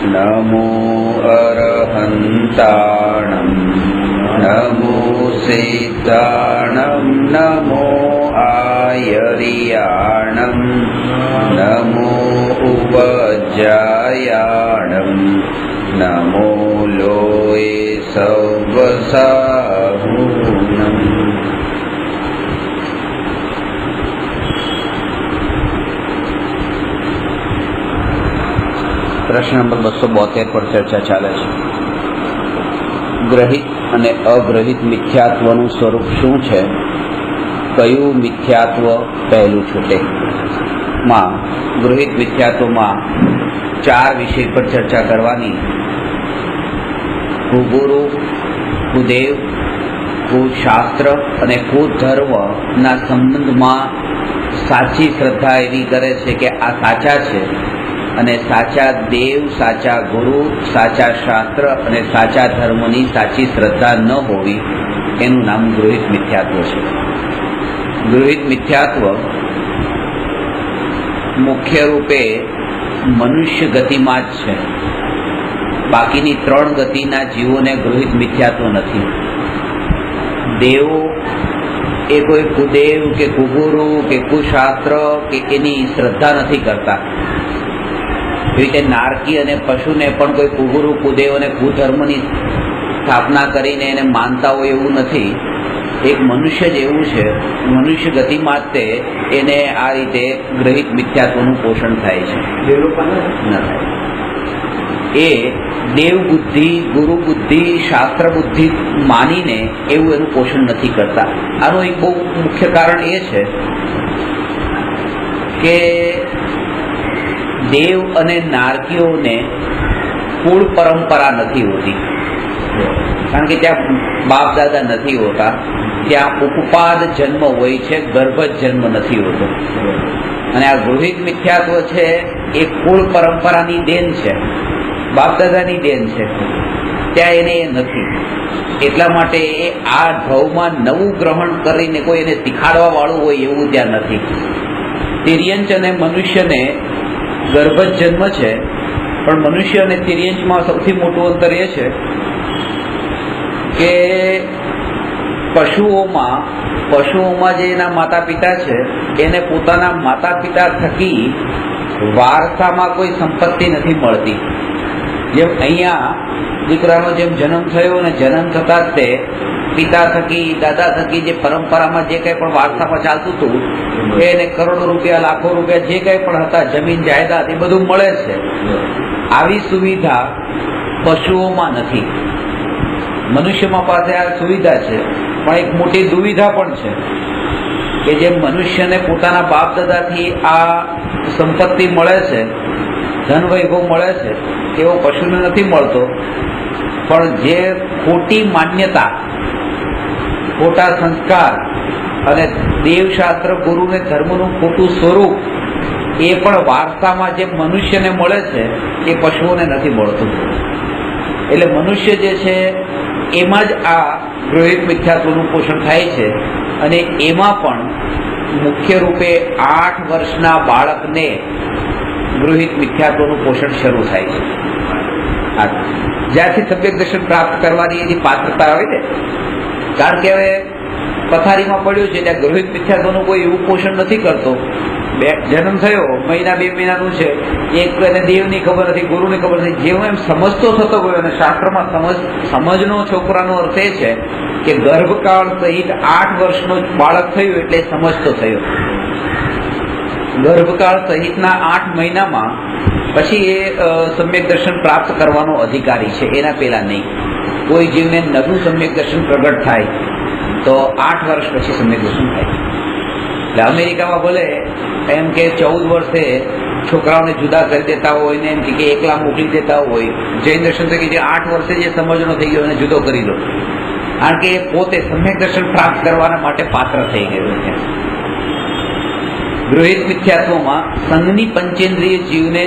नमो अरहन्ताणं नमो सिद्धाणं नमो आयर्याणं नमो उपज्जायाणं नमो लोये सवसाहुनम्। प्रश्न नंबर 272 पर चर्चा चाले छे। ग्रहित અને અગ્રહિત મિથ્યાત્વનું સ્વરૂપ શું છે? કયું મિથ્યાત્વ પહેલું છૂટે? ગૃહિત મિથ્યાત્વમાં 4 વિષય પર ચર્ચા કરવાની. કુગુરુ, કુદેવ, કુશાસ્ત્ર અને કુધર્મના સંબંધમાં સાચી શ્રદ્ધા એવી કરે છે કે આ સાચા છે અને સાચા દેવ, સાચા ગુરુ, સાચા શાસ્ત્ર અને સાચા ધર્મની સાચી શ્રદ્ધા ન હોવી એનું નામ ગૃહિત મિથ્યાત્વ છે. ગૃહિત મિથ્યાત્વ મુખ્ય રૂપે મનુષ્ય ગતિમાં જ છે. બાકીની 3 ગતિના જીવોને ગૃહિત મિથ્યાત્વ નથી. દેવો એ કોઈ કુદેવ કે કુગુરુ કે કુશાસ્ત્ર કે એની શ્રદ્ધા નથી કરતા. એવી રીતે નારકી અને પશુને પણ કોઈ કુગુરુ, કુદેવ અને કુધર્મની સ્થાપના કરીને એને માનતા હોય એવું નથી. એક મનુષ્ય જ એવું છે, મનુષ્ય ગતિમાં જ એને આ રીતે ગ્રહિત મિથ્યાત્વનું પોષણ થાય છે. એ દેવ બુદ્ધિ, ગુરુ બુદ્ધિ, શાસ્ત્ર બુદ્ધિ માનીને એવું એનું પોષણ નથી કરતા. આનું એક બહુ મુખ્ય કારણ એ છે કે દેવ અને નારકીઓને કુળ પરંપરા નથી હોતી, કારણ કે ત્યાં બાપ દાદા નથી હોતા. ત્યાં ઉપપાદ જન્મ હોય છે, ગર્ભ જન્મ નથી હોતો. અને આ ગૃહિત મિથ્યાત્વ છે એ કુળ પરંપરાની દેન છે, બાપ દાદાની દેન છે. ત્યાં એને એ નથી. એટલા માટે એ આ ભાવમાં નવું ગ્રહણ કરીને કોઈ એને શીખાડવા વાળું હોય એવું ત્યાં નથી. તિર્યંચ અને મનુષ્યને ગર્ભ જન્મ છે, પણ મનુષ્ય અને તિર્યંચમાં સૌથી મોટું અંતર એ છે કે પશુઓમાં જે એના માતા પિતા છે એને પોતાના માતા પિતા થકી વારસામાં કોઈ સંપત્તિ નથી મળતી. જેમ અહીંયા દીકરાનો જેમ જન્મ થયો અને જન્મ થતાં જ તે પિતા થકી, દાદા થકી જે પરંપરામાં જે કંઈ પણ વારસામાં ચાલતું હતું એને કરોડો રૂપિયા, લાખો રૂપિયા જે કંઈ પણ હતા, જમીન જાયદાદ, એ બધું મળે છે. આવી સુવિધા પશુઓમાં નથી. મનુષ્યમાં પાસે આ સુવિધા છે, પણ એક મોટી દુવિધા પણ છે કે જે મનુષ્યને પોતાના બાપ દાદાથી આ સંપત્તિ મળે છે, ધન વૈભવ મળે છે, એવો પશુને નથી મળતો. પણ જે ખોટી માન્યતા, ખોટા સંસ્કાર અને દેવશાસ્ત્ર, ગુરુ ને ધર્મનું ખોટું સ્વરૂપ એ પણ વારસામાં જે મનુષ્યને મળે છે એ પશુઓને નથી મળતું. એટલે મનુષ્ય જે છે એમાં જ આ ગૃહિત મિથ્યાત્વનું પોષણ થાય છે. અને એમાં પણ મુખ્ય રૂપે 8 વર્ષના બાળકને ગૃહિત મિથ્યાત્વનું પોષણ શરૂ થાય છે. જ્યાંથી સમ્યક દર્શન પ્રાપ્ત કરવાની એની પાત્રતા આવે ને, કારણ કે હવે પથારીમાં પડ્યું છે ત્યાં ગૃહિત મિથ્યાત્વનું કોઈ એવું પોષણ નથી કરતો. જન્મ થયો, મહિના 2 મહિનાનું છે, એક એને દેવની ખબર નથી, ગુરુની ખબર નથી. જેવું એમ સમજતો થતો ગયો. અને શાસ્ત્રમાં સમજનો છોકરાનો અર્થ એ છે કે ગર્ભકાળ સહિત 8 વર્ષનો બાળક થયું એટલે સમજતો થયો. ગર્ભકાળ સહિતના 8 મહિનામાં પછી એ સમ્યક દર્શન પ્રાપ્ત કરવાનો અધિકારી છે, એના પહેલા નહીં. કોઈ જીવને નવું સમ્યક દર્શન પ્રગટ થાય તો 8 વર્ષ પછી સમ્યક દર્શન થાય. એટલે અમેરિકામાં ભલે એમ કે 14 વર્ષે છોકરાઓને જુદા કરી દેતા હોય ને એમ કે એકલા મોકલી દેતા હોય, જૈન દર્શન તો કે જે 8 વર્ષે જે સમજનો થઈ ગયો એને જુદો કરી દો, કારણ કે એ પોતે સમ્યક દર્શન પ્રાપ્ત કરવાના માટે પાત્ર થઈ ગયો છે. ગૃહિત મિથ્યાત્વમાં સંઘની પંચેન્દ્રિય જીવને,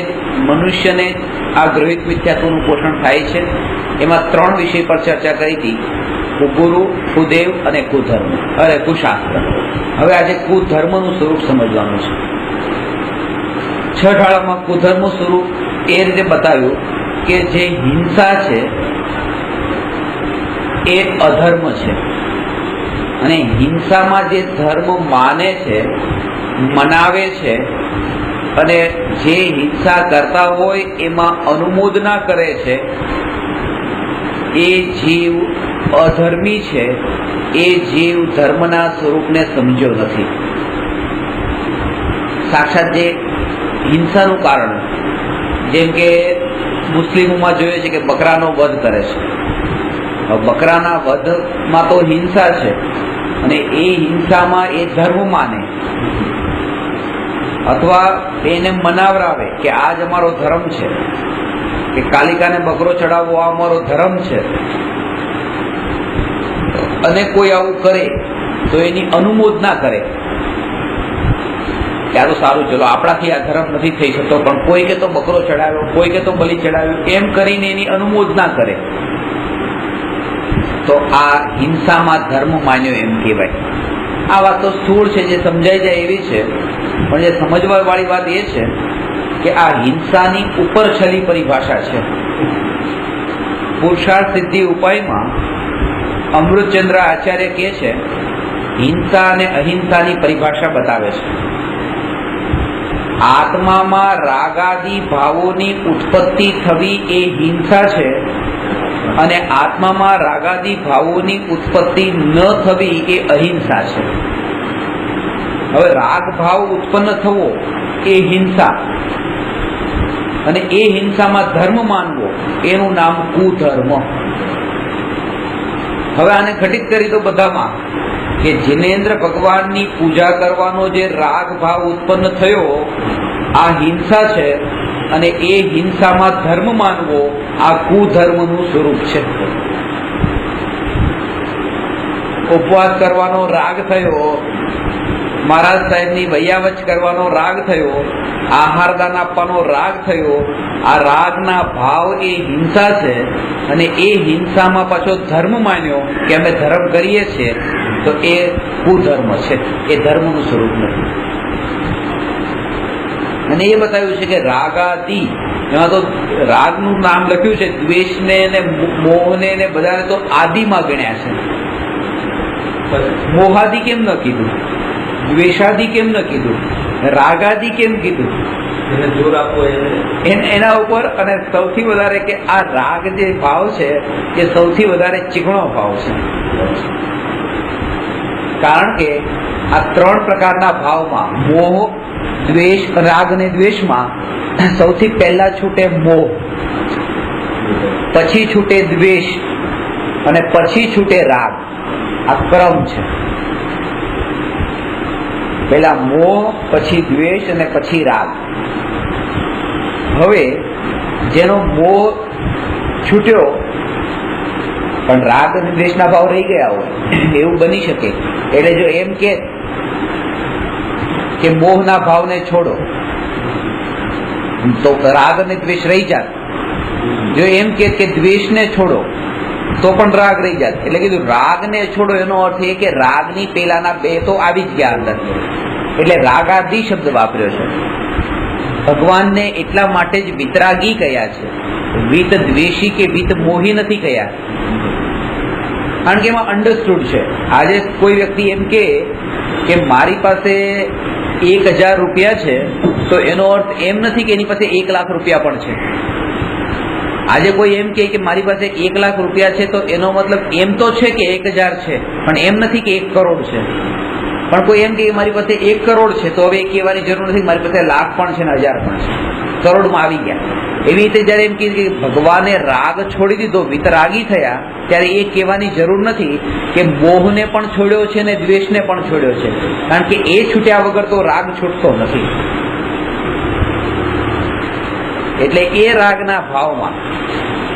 મનુષ્યને આ ગૃહિત મિથ્યાત્વનું પોષણ થાય છે. એમાં 3 વિષય પર ચર્ચા કરી હતી: કુગુરુ, કુદેવ અને કુધર્મ, અરે કુશાસ્ત્ર. હવે આજે કુધર્મનું સ્વરૂપ સમજવાનું છે. 6 ઢાળામાં કુધર્મનું સ્વરૂપ એ રીતે બતાવ્યું કે જે હિંસા છે એ અધર્મ છે, અને હિંસામાં જે ધર્મ માને છે, મનાવે છે, અને જે હિંસા કરતા હોય એમાં અનુમોદના કરે છે, એ જીવ અધર્મી છે. એ જીવ ધર્મના સ્વરૂપને સમજ્યો નથી. સાક્ષાત જે હિંસાનું કારણ, જેમ કે મુસ્લિમોમાં જોઈએ છે કે બકરાનો વધ કરે છે. બકરાના વધમાં તો હિંસા છે, અને એ હિંસામાં એ ધર્મ માને, અથવા એને મનાવરાવે કે આજ અમારો ધર્મ છે, કે કાલિકાને બકરો ચડાવવો આ અમારો ધર્મ છે, અને કોઈ આવું કરે તો એની અનુમોદના કરે કે આ તો સારું, ચલો આપણાથી આ ધર્મ નથી થઈ શકતો, પણ કોઈ કે તો બકરો ચડાવ્યો, કોઈ કે તો બલિ ચડાવ્યો, એમ કરીને એની અનુમોદના કરે, તો આ હિંસામાં ધર્મ માન્યો એમ કહેવાય. આ વાત તો સ્થૂળ છે, જે સમજાઈ જાય એવી છે, પણ જે સમજવા વાળી વાત એ છે કે આ હિંસાની ઉપર છલી પરિભાષા છે. પુરુષાર્થ સિદ્ધિ ઉપાયમાં અમૃતચંદ્ર આચાર્ય કહે છે, હિંસા અને અહિંસાની પરિભાષા બતાવે છે. આત્મામાં રાગાદી ભાવોની ઉત્પત્તિ થવી એ હિંસા છે, અને આત્મામાં રાગાદી ભાવોની ઉત્પત્તિ ન થવી એ અહિંસા છે. હવે રાગ ભાવ ઉત્પન્ન થવો એ હિંસા, અને એ હિંસામાં ધર્મ માનવો એનું નામ કુધર્મ. હવે આને ઘટિત કરી દો બધામાં, કે જિનેન્દ્ર ભગવાનની પૂજા કરવાનો જે રાગ ભાવ ઉત્પન્ન થયો આ હિંસા છે, અને એ હિંસામાં ધર્મ માનવો આ કુધર્મનું સ્વરૂપ છે. ઉપવાસ કરવાનો રાગ થયો, મહારાજ સાહેબની વૈયાવચ કરવાનો રાગ થયો, આહારદાન આપવાનો રાગ થયો, આ રાગના ભાવ એ હિંસા છે, અને એ હિંસામાં પાછો ધર્મ માન્યો કે અમે ધર્મ કરીએ છીએ, તો એ કુધર્મ છે, એ ધર્મનું સ્વરૂપ નથી. અને એ બતાવ્યું છે કે રાગાદી, એમાં તો રાગનું નામ લખ્યું છે, દ્વેષને ને મોહને ને બધાને તો આદિમાં ગણ્યા છે. મોહાદી કેમ ન કીધું, દ્વેષાદી કેમ ન કીધું, રાગાદી કેમ કીધું? જોર આપવો એના ઉપર. અને સૌથી વધારે કે આ રાગ જે ભાવ છે એ સૌથી વધારે ચીકણો ભાવ છે, કારણ કે આ ત્રણ પ્રકારના ભાવમાં મોહ, દ્વેષ, રાગ અને દ્વેષમાં સૌથી પહેલા છૂટે મોહ, પછી છૂટે દ્વેષ, અને પછી છૂટે રાગ. આ ક્રમ છે. પહેલા મોહ, પછી દ્વેષ અને પછી રાગ. હવે જેનો મોહ છૂટ્યો પણ રાગ અને દ્વેષના ભાવ રહી ગયા હોય, એવું બની શકે. એટલે જો એમ કે મોહના ભાવને છોડો તો રાગ અને દ્વેષ રહી જાત. જો એમ કે દ્વેષને છોડો તો પણ રાગ રહી જાત. એટલે કીધું રાગને છોડો, એનો અર્થ એ કે રાગની પેલાના બે તો આવી જ ગયા અંદર, એટલે રાગાદી શબ્દ વાપર્યો છે. ભગવાનને એટલા માટે જ વિતરાગી કયા છે, વિત દ્વેષી કે વિત મોહી નથી કયા, કારણ કે એમાં અન્ડરસ્ટુડ છે. આજે કોઈ વ્યક્તિ એમ કે મારી પાસે 1000 રૂપિયા છે, તો એનો અર્થ એમ નથી કે એની પાસે 1 લાખ રૂપિયા પણ છે. આજે કોઈ એમ કે મારી પાસે 1 લાખ રૂપિયા છે, તો એનો મતલબ એમ તો છે કે 1000 છે, પણ એમ નથી કે 1 કરોડ છે. પણ કોઈ એમ કે મારી પાસે 1 કરોડ છે, તો હવે એ કહેવાની જરૂર નથી મારી પાસે લાખ પણ છે ને 1000 પણ છે, કરોડમાં આવી ગયા. એવી રીતે જયારે એમ કે ભગવાને રાગ છોડી દીધો, વિતરાગી થયા, ત્યારે એ કહેવાની જરૂર નથી કે મોહને પણ છોડ્યો છે ને દ્વેષને પણ છોડ્યો છે, કારણ કે એ છૂટ્યા વગર તો રાગ છૂટતો નથી. એટલે એ રાગના ભાવમાં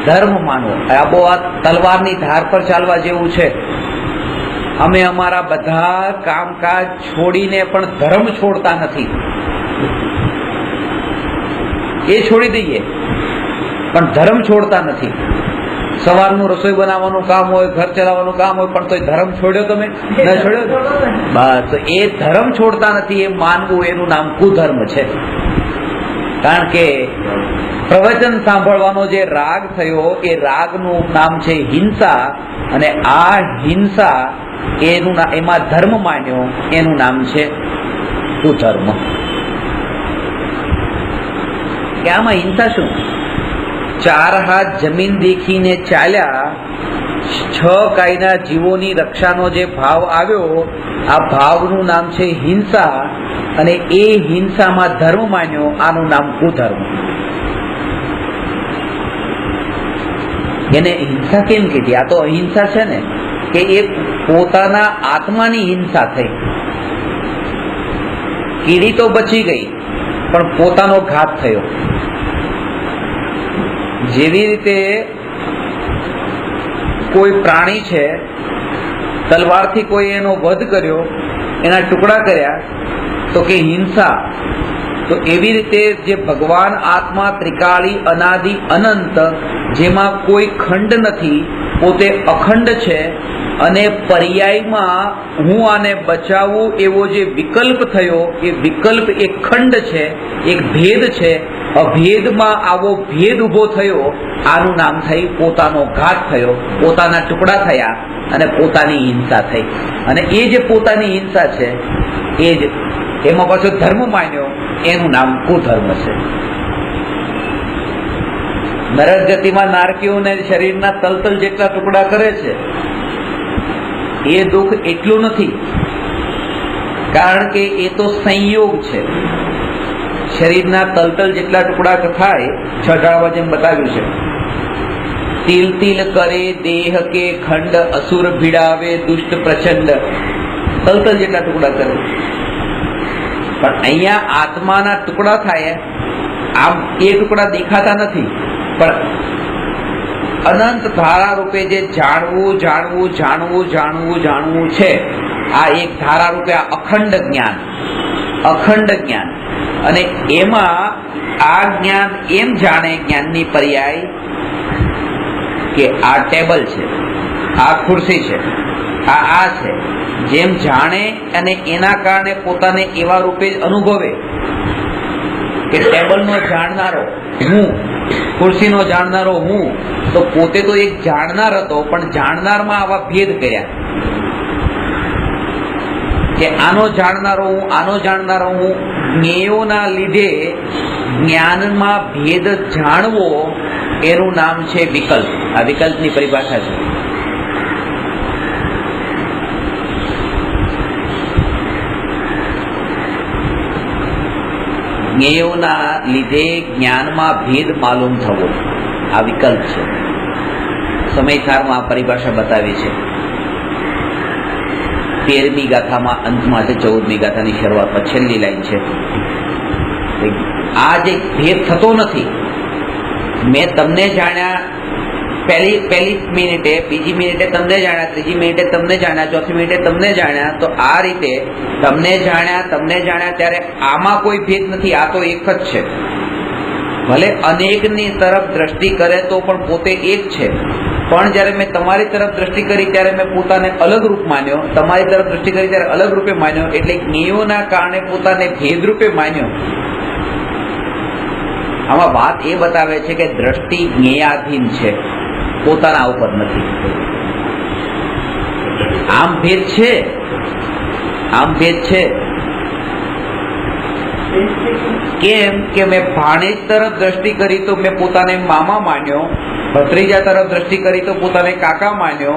ધર્મ માનવો આ બહુ આ તલવારની ધાર પર ચાલવા જેવું છે. અમે અમારા બધા કામકાજ છોડીને પણ ધર્મ છોડતા નથી. એ છોડી દઈએ પણ ધર્મ છોડતા નથી. સવારનું રસોઈ બનાવવાનું કામ હોય, ઘર ચલાવવાનું કામ હોય, પણ તોય ધર્મ છોડ્યો તમે ન છોડ્યો? બસ એ ધર્મ છોડતા નથી, એ માનવું એનું નામ કુધર્મ છે. કારણ કે પ્રવચન સાંભળવાનો જે રાગ થયો એ રાગનું નામ છે હિંસા, અને આ હિંસા એમાં ધર્મ માન્યો, એનું નામ છે કુધર્મ. કે આમાં હિંસા શું? 4 હાથ જમીન દેખીને ચાલ્યા, 6 કાયના જીવોની રક્ષાનો જે ભાવ આવ્યો, આ ભાવનું નામ છે હિંસા, અને એ હિંસામાં ધર્મ માન્યો, આનું નામ કુધર્મ. એને હિંસા કેમ કીધી? આ તો અહિંસા છે ને, કે એ પોતાના આત્માની હિંસા થઈ. કીડી તો બચી ગઈ, પણ પોતાનો ઘાત થયો. જેવી રીતે કોઈ પ્રાણી છે, તલવારથી કોઈ એનો વધ કર્યો, એના ટુકડા કર્યા, તો કે હિંસા. તો એવી રીતે જે ભગવાન આત્મા ત્રિકાળી અનાદિ અનંત, જેમાં કોઈ ખંડ નથી, પોતે અખંડ છે, અને પર્યાયમાં હું આને બચાવું એવો જે વિકલ્પ થયો, એ વિકલ્પ એક ખંડ છે, એક ભેદ છે. અભેદમાં આવો ભેદ ઉભો થયો, આનું નામ થઈ પોતાનો ઘાત થયો, પોતાના ટુકડા થયા, અને પોતાની હિંસા થઈ. અને એ જે પોતાની હિંસા છે, એ જ એમાં પાછો ધર્મ માન્યો, એનું નામ કુધર્મ છે. નરક ગતિમાં નારકીઓને શરીરના તલતલ જેટલા ટુકડા કરે છે, એ દુઃખ એટલું નથી, કારણ કે એ તો સંયોગ છે. શરીરના તલતલ જેટલા ટુકડા થાય, છઠાળમાં જેમ બતાવ્યું છે, તિલ તિલ કરે દેહ કે ખંડ, અસુર ભીડાવે દુષ્ટ પ્રચંડ. તલતલ જેટલા ટુકડા કરે. પણ અહીંયા આત્માના ટુકડા થાય, આમ એ ટુકડા દેખાતા નથી, પણ અનંત ધારા રૂપે જે જાણવું જાણવું જાણવું જાણવું જાણવું છે, આ એક ધારા રૂપે આ અખંડ જ્ઞાન, અખંડ જ્ઞાન. અને એમાં આ જ્ઞાન એમ જાણે, જ્ઞાનની પર્યાય, કે આ ટેબલ છે, આ ખુરશી છે, આ છે, જેમ જાણે, અને એના કારણે પોતાને એવા રૂપે જ અનુભવે કે ટેબલનો જાણનારો હું, ખુરશીનો જાણનારો હું. તો પોતે તો એક જાણનાર હતો, પણ જાણનારમાં આવા ભેદ કર્યા કે આનો જાણનારો હું, આનો જાણનારો હું. જ્ઞેયોના લીધે જ્ઞાનમાં ભેદ જાણવો, એનું નામ છે વિકલ્પ. આ વિકલ્પની પરિભાષા છે. જ્ઞેયોના લીધે જ્ઞાનમાં ભેદ માલુમ થવો, આ વિકલ્પ છે. સમયસારમાં આ પરિભાષા બતાવી છે. 13મી ગાથામાં અંતમાં છે, 14મી ગાથાની શરૂઆતમાં છેલ્લી લાઈન છે. આ જે ભેદ થતો નથી, મેં તમને જાણ્યા પહેલી મિનિટે, બીજી મિનિટે તમને જાણ્યા, ત્રીજી મિનિટે તમને જાણ્યા, ચોથી મિનિટે તમને જાણ્યા. તો આ રીતે તમને જાણ્યા ત્યારે આમાં કોઈ ભેદ નથી, આ તો એક જ છે. ભલે અનેકની તરફ દ્રષ્ટિ કરે તો પણ પોતે એક છે. પણ જયારે મેં તમારી તરફ દ્રષ્ટિ કરી ત્યારે મેં પોતાને અલગ રૂપ માન્યો, તમારી તરફ દ્રષ્ટિ કરી ત્યારે અલગ રૂપે માન્યો. એટલે જ્ઞેયોના કારણે પોતાને ભેદ રૂપે માન્યો. આમાં વાત એ બતાવે છે કે દ્રષ્ટિ જ્ઞેયાધીન છે, પોતાના ઉપર નથી. આમ ભેદ છે, આમ ભેદ છે. કેમ કે મેં ભાણેજ તરફ દ્રષ્ટિ કરી તો મેં પોતાને મામા માન્યો, ભત્રીજા તરફ દ્રષ્ટિ કરી તો પોતાને કાકા માન્યો,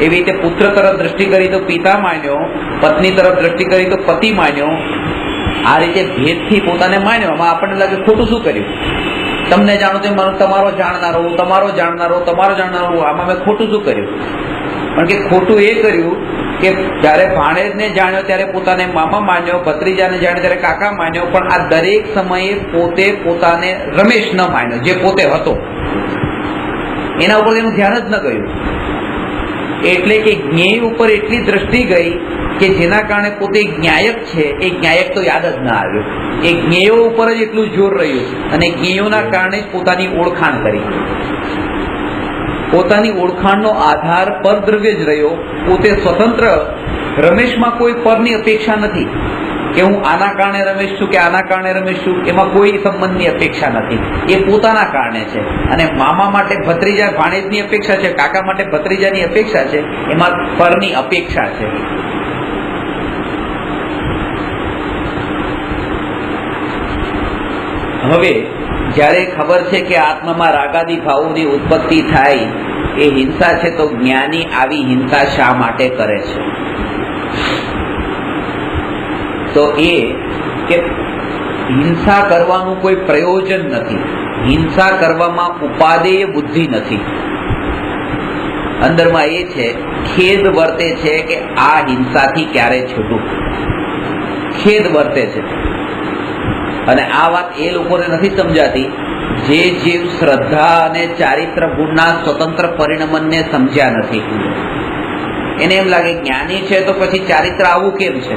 એવી રીતે પુત્ર તરફ દ્રષ્ટિ કરી તો પિતા માન્યો, પત્ની તરફ દ્રષ્ટિ કરી તો પતિ માન્યો. આ રીતે ભેદથી પોતાને માન્યો. આમાં આપણને લાગે ખોટું શું કર્યું? તમને જાણો તો તમારો જાણનારો, તમારો જાણનારો, તમારો જાણનારો, આમાં મેં ખોટું શું કર્યું? પણ કે ખોટું એ કર્યું કે જ્યારે ભાણેજને જાણ્યો ત્યારે પોતાને મામા માન્યો, ભત્રીજાને જાણ્યો ત્યારે કાકા માન્યો, પણ આ દરેક સમયે પોતે પોતાને રમેશ ન માન્યો, જે પોતે હતો. એના ઉપર એનું ધ્યાન જ ન ગયું. એટલે કે જ્ઞેય ઉપર એટલી દ્રષ્ટિ ગઈ કે જેના કારણે પોતે જ્ઞાયક છે, એ જ્ઞાયક તો યાદ જ ના આવ્યો. એ જ્ઞેયો ઉપર જ એટલું જોર રહ્યું, અને જ્ઞેયોના કારણે જ પોતાની ઓળખાણ કરી. પોતાની ઓળખાણનો આધાર પરદ્રવ્ય જ રહ્યો. પોતે સ્વતંત્ર, રમેશમાં કોઈ પરની અપેક્ષા નથી. કે હું આના કારણે રમેશ છું કે આના કારણે રમેશ છું, એમાં કોઈ સંબંધની અપેક્ષા નથી. એ પોતાના કારણે છે. અને મામા માટે ભત્રીજા ભાણેજની અપેક્ષા છે, કાકા માટે ભત્રીજાની અપેક્ષા છે, એમાં પરની અપેક્ષા છે. હવે જ્યારે ખબર છે કે આત્મામાં રાગાદી ભાવોની ઉત્પત્તિ થાય એ હિંસા છે, તો જ્ઞાની આવી હિંસા શા માટે કરે છે? તો એ કે હિંસા કરવાનું કોઈ પ્રયોજન નથી, હિંસા કરવામાં ઉપાદેય બુદ્ધિ નથી. અંદરમાં એ છે, ખેદ વર્તે છે કે આ હિંસાથી ક્યારે છૂટું, ખેદ વર્તે છે. અને આ વાત એ લોકોને નથી સમજાતી જે જીવ શ્રદ્ધા અને ચારિત્ર ગુણના સ્વતંત્ર પરિણમનને સમજ્યા નથી. એને એમ લાગે જ્ઞાની છે તો પછી ચારિત્ર આવું કેમ છે?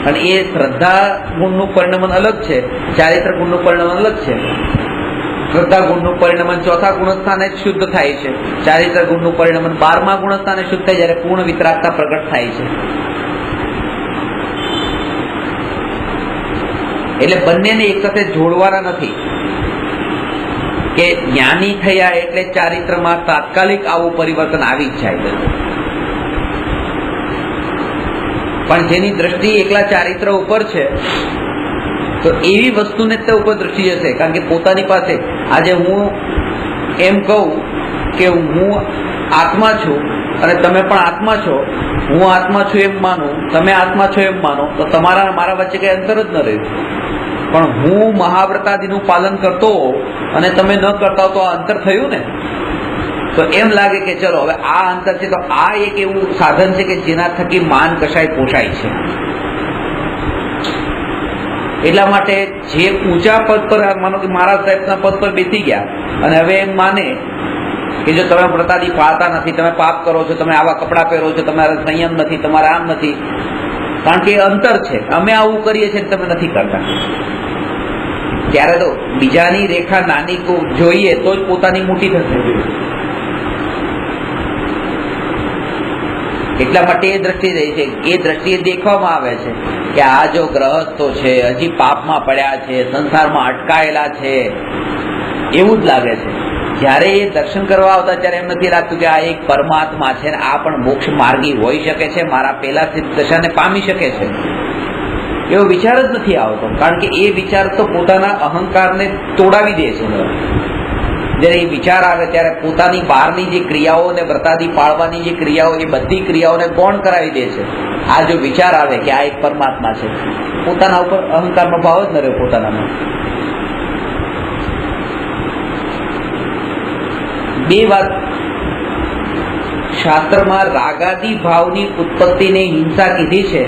અને એ શ્રદ્ધા ગુણનું પરિણમન અલગ છે, ચારિત્ર ગુણનું પરિણમન અલગ છે. શ્રદ્ધા ગુણનું પરિણમન ચોથા ગુણસ્થાને જ શુદ્ધ થાય છે, ચારિત્ર ગુણનું પરિણમન 12મા ગુણસ્થાને શુદ્ધ થાય જ્યારે પૂર્ણ વિતરાગતા પ્રગટ થાય છે. એટલે બંનેને એક સાથે જોડવાના નથી કે જ્ઞાની થયા એટલે ચારિત્રમાં તાત્કાલિક આવું પરિવર્તન આવી જ જાય. પણ જેની દ્રષ્ટિ એકલા ચારિત્ર ઉપર છે તો એવી વસ્તુને તે ઉપર દ્રષ્ટિ જશે. કારણ કે પોતાની પાસે આજે હું એમ કહું કે હું આત્મા છું અને તમે પણ આત્મા છો, હું આત્મા છું એમ માનું, તમે આત્મા છો એમ માનો, તો તમારા મારા વચ્ચે કઈ અંતર જ ન રહ્યું. પણ હું મહાવ્રતાદિનું પાલન કરતો અને તમે ન કરતા તો આ અંતર થયું ને. તો એમ લાગે કે ચલો હવે આ અંતર છે, તો આ એક એવું સાધન છે કે જેના થકી માન કશાય પોષાય છે. એટલા માટે જે ઊંચા પદ પર, માનો કે મારા સાહેબના પદ પર બેસી ગયા અને હવે એમ માને કે જો તમે વ્રતાદિ પાળતા નથી, તમે પાપ કરો છો, તમે આવા કપડાં પહેરો છો, તમારા સંયમ નથી, તમારા આમ નથી, કારણ કે અંતર છે, અમે આવું કરીએ છીએ તમે નથી કરતા. ત્યારે તો બીજાની રેખા નાની જોઈએ તો જ પોતાની મોટી થશે. એટલા માટે એ દ્રષ્ટિ રહી છે, એ દ્રષ્ટિએ દેખવામાં આવે છે કે આ જો ગ્રહસ્થો છે હજી પાપમાં પડ્યા છે, સંસારમાં અટકાયેલા છે, એવું જ લાગે છે. જયારે એ દર્શન કરવા આવતા ત્યારે એમ નથી લાગતું કે આ એક પરમાત્મા છે ને આ પણ મોક્ષ માર્ગી હોઈ શકે છે, મારા પેલા દશાને પામી શકે છે, એવો વિચાર જ નથી આવતો. કારણ કે એ વિચાર તો પોતાના અહંકારને તોડાવી દે છે. જયારે એ વિચાર આવે ત્યારે પોતાની બહારની જે ક્રિયાઓ અને વ્રતાદિ પાળવાની જે ક્રિયાઓ, એ બધી ક્રિયાઓને ગૌણ કરાવી દે છે. આ જો વિચાર આવે કે આ એક પરમાત્મા છે, પોતાના ઉપર અહંકારનો ભાવ જ ન રહ્યો પોતાનામાં. બે વાત શાસ્ત્રમાં રાગાદી ભાવની ઉત્પત્તિને હિંસા કીધી છે,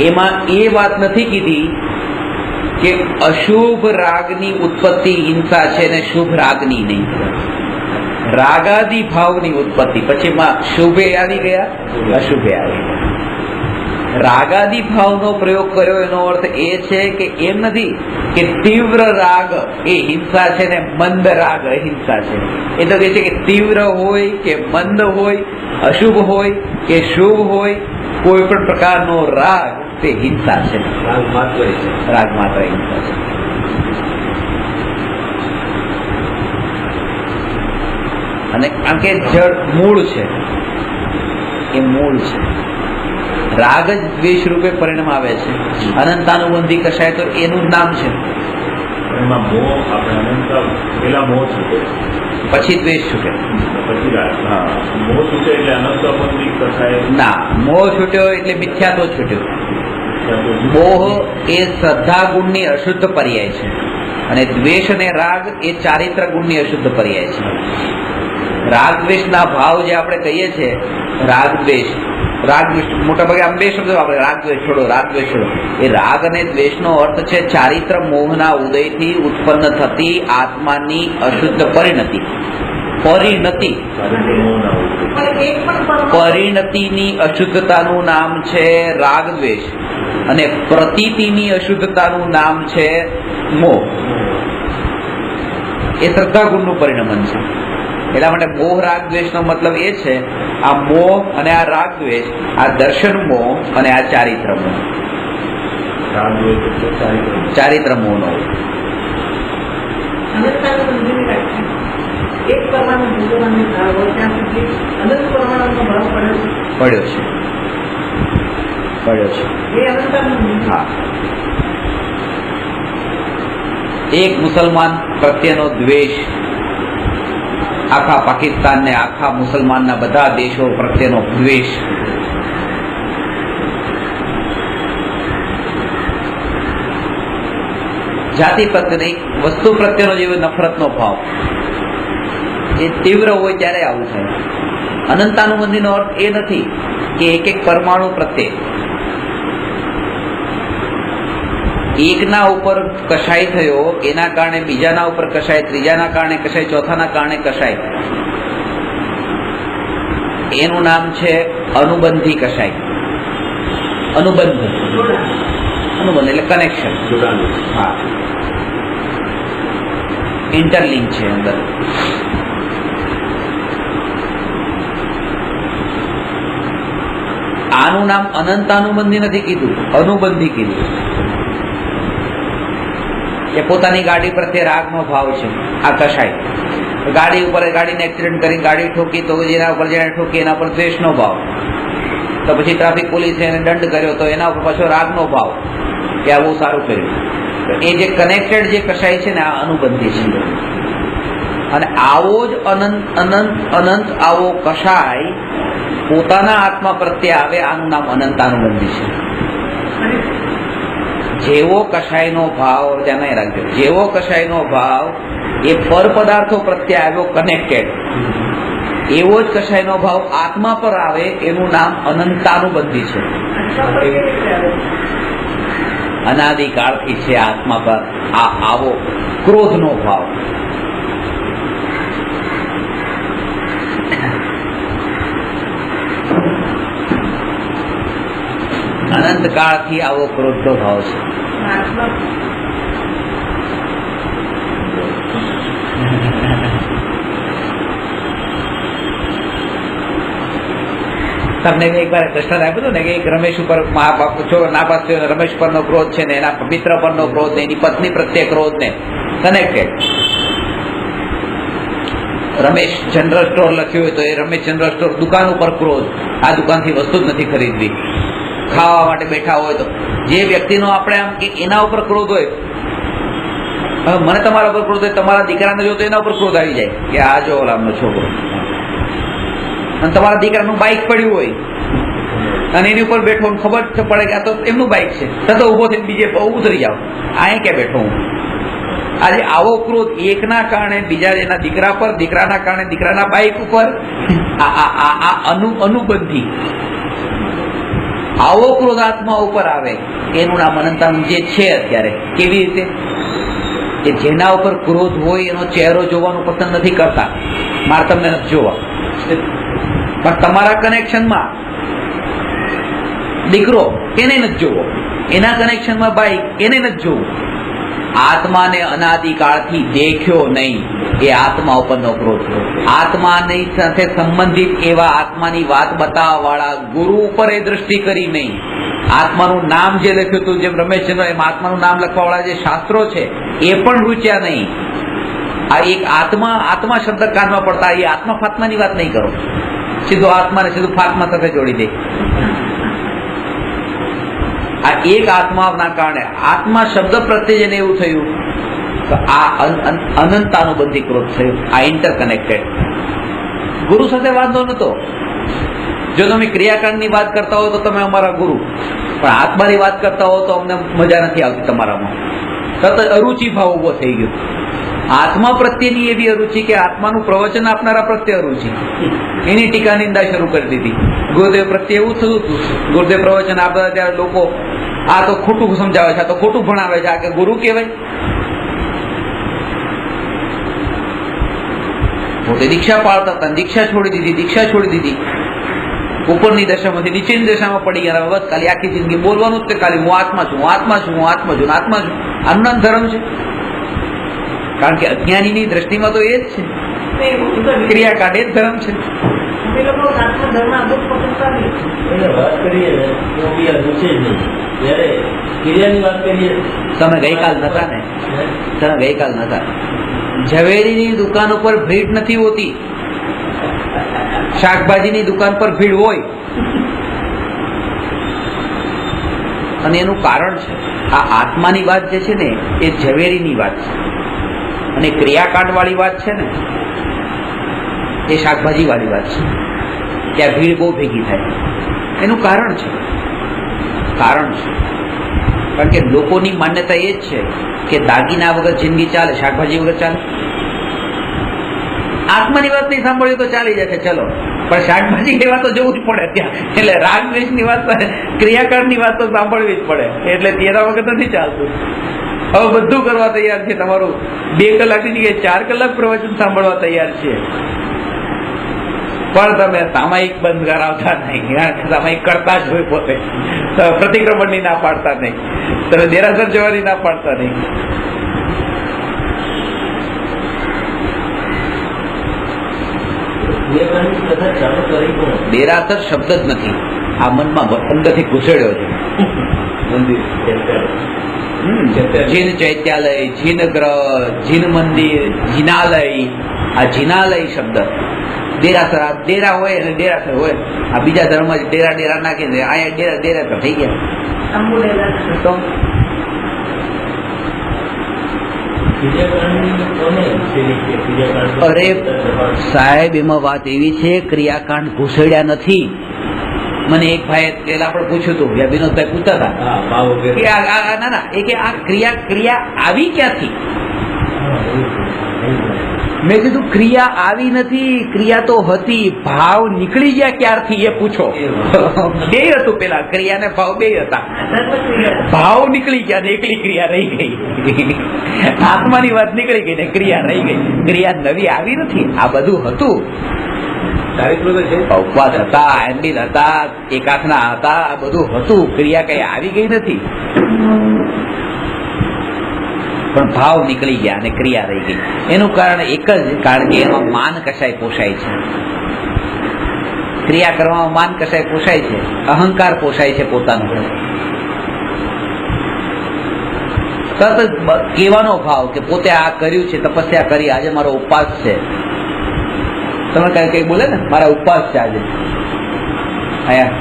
એમાં એ વાત નથી કીધી કે અશુભ રાગની ઉત્પત્તિ હિંસા છે ને શુભ રાગની નહીં. રાગાદી ભાવની ઉત્પત્તિ, પછી શુભે આવી ગયા, અશુભે આવી ગયા. રાગાદી ભાવનો પ્રયોગ કર્યો એનો અર્થ એ છે કે એમ નથી કે તીવ્ર રાગ એ હિંસા છે ને મંદ રાગ અહિંસા છે. એ તો કે છે કે તીવ્ર હોય કે મંદ હોય, અશુભ હોય કે શુભ હોય, કોઈ પણ પ્રકારનો રાગ તે હિંસા છે, રાગ માત્ર હિંસા છે. અને કારણ કે જળ મૂળ છે, એ મૂળ છે. રાગ જ દ્વેષ રૂપે પરિણામ આવે છે. અનંતાનુબંધી કશાય તો એનું જ નામ છે. પછી દ્વેષ છૂટે, ના મોહ છૂટ્યો એટલે મિથ્યાત્વ છૂટ્યો. મોહ એ શ્રદ્ધા ગુણની અશુદ્ધ પર્યાય છે અને દ્વેષ અને રાગ એ ચારિત્ર ગુણની અશુદ્ધ પર્યાય છે. રાગ દ્વેષના ભાવ જે આપણે કહીએ છીએ, રાગ દ્વેષ મોટા ભાગે આમ બે શબ્દો આપણે રાગ દ્વેષ છોડો, રાગ દ્વેષ છોડો. એ રાગ અને દ્વેષનો અર્થ છે ચારિત્ર મોહના ઉદયથી ઉત્પન્ન થતી આત્માની અશુદ્ધ પરિણતિ. પરિણતિની અશુદ્ધતાનું નામ છે રાગ દ્વેષ અને પ્રતીતિની અશુદ્ધતાનું નામ છે મોહ. એ શ્રદ્ધા ગુણનું પરિણમન છે. એટલા માટે મોહ રાગ દ્વેષ નો મતલબ એ છે, આ મોહ અને આ રાગ દ્વેષ, આ દર્શન મોહ અને આ ચારિત્ર મોહ. ચારિત્ર મોહ નો પડ્યો છે. હા, એક મુસલમાન પ્રત્યેનો દ્વેષ આખા પાકિસ્તાન ને આખા મુસલમાનના બધા દેશો પ્રત્યેનો દ્વેષ, જાતિ પ્રત્યેની વસ્તુ પ્રત્યેનો જે નફરતનો ભાવ એ તીવ્ર હોય ત્યારે આવું થાય. અનંતાનુબંધીનો અર્થ એ નથી કે એક એક પરમાણુ પ્રત્યે એકના ઉપર કશાય થયો એના કારણે બીજાના ઉપર કશાય, ત્રીજાના કારણે કશાય, ચોથાના કારણે કશાય. એનું નામ છે અનુબંધી કશાય. અનુબંધ એટલે કનેક્શન. હા, ઇન્ટરલિંક છે અંદર. આનું નામ અનંતાનુબંધી નથી કીધું, અનુબંધી કીધું. કે પોતાની ગાડી પ્રત્યે રાગનો ભાવ છે, આ કશાય. ગાડી ઉપર ગાડીને એક્સિડન્ટ કરી ગાડી ઠોકી તો જેના ઉપર જેને ઠોકી એના પર દ્વેષનો ભાવ. તો પછી ટ્રાફિક પોલીસે એને દંડ કર્યો તો એના ઉપર પાછો રાગનો ભાવ કે આ બહુ સારું કર્યું. તો એ જે કનેક્ટેડ જે કશાય છે ને, આ અનુબંધી છે. અને આવો જ અનંત આવો કશાય પોતાના આત્મા પ્રત્યે આવે, આનું નામ અનંતાનુબંધી છે. જેવો કશાયનો ભાવ, ધ્યાન રાખજો, જેવો કશાયનો ભાવ એ પર પદાર્થો પ્રત્યે આવ્યો કનેક્ટેડ, એવો જ કશાયનો ભાવ આત્મા પર આવે, એનું નામ અનંતાનુબંધી છે. અનાદિકાળથી છે આત્મા પર આવો ક્રોધનો ભાવ. અનંત કાળથી આવો ક્રોધનો ભાવ છે. તમને એક વાર દ્રષ્ટાંત આપ્યું હતું ને કે એક રમેશ ઉપર નાપાસ થયો, રમેશ પરનો ક્રોધ છે ને એના મિત્ર પરનો ક્રોધ ને એની પત્ની પ્રત્યે ક્રોધ ને કનેક્ટેડ. રમેશ જનરલ સ્ટોર લખ્યું હોય તો એ રમેશ જનરલ સ્ટોર દુકાન ઉપર ક્રોધ, આ દુકાનથી વસ્તુ જ નથી ખરીદવી. ખાવા માટે બેઠા હોય તો જે વ્યક્તિનો આપણે આમ કે એના ઉપર ક્રોધ હોય, હવે મને તમારા ઉપર ક્રોધ હોય, તમારા દીકરાને જો તો એના ઉપર ક્રોધ આવી જાય કે આ જો ઓલામનો છોકરો. અને તમારા દીકરાનું બાઇક પડ્યું હોય અને એની ઉપર બેઠો, ખબર પડે કે આ તો એમનું બાઇક છે, તો ઉભો થઈને બીજે ઉતરી જાઓ, અહીં ક્યાં બેઠો હું. આજે આવો ક્રોધ એકના કારણે બીજા એના દીકરા પર, દીકરાના કારણે દીકરાના બાઇક ઉપર, અનુબંધી આવો ક્રોધ આત્મા ઉપર આવે, એનું નામ અનંતાનું જે છે અત્યારે. કેવી રીતે? કે જેના ઉપર ક્રોધ હોય એનો ચહેરો જોવાનું પસંદ નથી કરતા, મારે તમને નથી જોવા. પણ તમારા કનેક્શનમાં દીકરો, એને નથી જોવો. એના કનેક્શનમાં બાઈક, એને નથી જોવું. આત્માને અનાદિકાળથી દેખ્યો નહીં, એ આત્મા ઉપરનો ક્રોધ. આત્માની સાથે સંબંધિત એવા આત્માની વાત બતાવવા વાળા ગુરુ ઉપર એ દ્રષ્ટિ કરી નહીં. આત્માનું નામ જે લખ્યું હતું, જેમ રમેશચંદ્ર, એમ આત્માનું નામ લખવા વાળા જે શાસ્ત્રો છે એ પણ રૂચ્યા નહીં. આ એક આત્મા શબ્દ કાનમાં પડતા, એ આત્મા ફાત્માની વાત નહીં કરો. સીધો આત્માને સીધું ફાત્મા સાથે જોડી દે. આ એક આત્માના કારણે આત્મા શબ્દ પ્રત્યે જેને એવું થયું તો આ અનંતાનુબંધી ક્રોધ થયું. આ ઇન્ટરકનેક્ટેડ. ગુરુ સાથે વાંધો નતો. જો તમે ક્રિયાકાંડની વાત કરતા હો તો તમે અમારા ગુરુ, પણ આત્માની વાત કરતા હો તો અમને મજા નથી આવતી તમારામાં. તરત અરુચિ ભાવ ઉભો થઈ ગયો. આત્મા પ્રત્યેની એવી અરુચિ કે આત્માનું પ્રવચન આપનારા પ્રત્યે અરુચિ, એની ટીકા નિંદા શરૂ કરી દીધી. ગુરુદેવ પ્રત્યે એવું થતું હતું. ગુરુદેવ પ્રવચન આપતા ત્યારે લોકો આ તો ખોટું સમજાવે છે, આ તો ખોટું ભણાવે છે, આ કે ગુરુ કહેવાય? પોતે દીક્ષા પાળતા હતા, દીક્ષા છોડી દીધી. ઉપરની દશામાંથી નીચેની દશામાં પડી ગયા. બસ ખાલી આખી જિંદગી બોલવાનું જ કે ખાલી હું આત્મા છું. આનું નામ ધર્મ છે? કારણ કે અજ્ઞાનીની દ્રષ્ટિમાં તો એ જ છે, ક્રિયાકાંડ એ જ ધર્મ છે. વાત કરીએ ને તો બી આ પૂછે જ નહીં. જયારે ક્રિયાની વાત કરીએ, તમે ગઈકાલ નતા ને, તમે ગઈકાલ નતા. ઝવેરીની દુકાન ઉપર ભીડ નથી હોતી, શાકભાજીની દુકાન પર ભીડ હોય. અને એનું કારણ છે આ આત્માની વાત જે છે ને એ ઝવેરીની વાત છે, અને ક્રિયાકાંડ વાળી વાત છે ને એ શાકભાજી વાળી વાત છે. ત્યાં ભીડ બહુ ભેગી થાય. એનું કારણ છે, કારણ છે કારણ કે લોકોની માન્યતા એ જ છે કે દાગીના વગર જિંદગી ચાલે, શાકભાજી વગર ચાલે. આત્માની વાત નહીં સાંભળ્યું તો ચાલી જશે, ચલો, પણ શાકભાજી લેવા તો જવું જ પડે ત્યાં. એટલે રાગ દ્વેષની વાત, ક્રિયાકાંડની વાત તો સાંભળવી જ પડે. એટલે તેના વગર તો નથી ચાલતું. હવે બધું કરવા તૈયાર છે, તમારું 2 કલાકની જગ્યાએ 4 કલાક પ્રવચન સાંભળવા તૈયાર છે, પણ તમે સામાયિક બંધ કરાવતા નહીં. સામાયિક કરતા જ હોય પોતે. પ્રતિક્રમણની ના પાડતા નહીં, તમે દેરાસર જવાની ના પાડતા નહીં. દેરાસર શબ્દ જ નથી, આ મનમાં અંદરથી ઘૂસેડ્યો છે. જીન ચૈત્યાલય, જીન ગ્રહ, જીન મંદિર, જીનાલય. આ જીનાલય શબ્દ દેરાસર, આ ડેરા હોય અને દેરાસર હોય. આ બીજા ધર્મ જ ડેરા ડેરા નાખીને અહીંયા ડેરા ડેરા થઈ ગયા. તો અરે સાહેબ, એમાં વાત એવી છે, ક્રિયાકાંડ ઘૂસડ્યા નથી. મને એક ભાઈ પેલા આપણે પૂછ્યું હતું, વિનોદભાઈ પૂછતા હતા ના ના એ કે આ ક્રિયા આવી ક્યાંથી? મેં કીધું ક્રિયા આવી નથી, ક્રિયા તો હતી. ભાવ નીકળી ગયા ક્યારથી એ પૂછો. બે હતું પેલા, ક્રિયા ને ભાવ બે હતા. ભાવ નીકળી ગયા ને એકલી ક્રિયા રહી ગઈ. આત્માની વાત નીકળી ગઈ ને ક્રિયા રહી ગઈ. ક્રિયા નવી આવી નથી, આ બધું હતું. ઉપવાસ હતા, એન્ડિલ હતા, એકાથના હતા, આ બધું હતું. ક્રિયા કઈ આવી ગઈ નથી, પણ ભાવ નીકળી ગયા અને ક્રિયા રહી ગઈ. એનું કારણ એક જ, કારણ કે એમાં માન કશાય પોષાય છે. ક્રિયા કરવામાં માન કશાય પોષાય છે, અહંકાર પોષાય છે પોતાનો. તરત કહેવાનો ભાવ કે પોતે આ કર્યું છે, તપસ્યા કરી, આજે મારો ઉપવાસ છે. તમે કઈ બોલે ને મારા ઉપવાસ છે આજે, આયા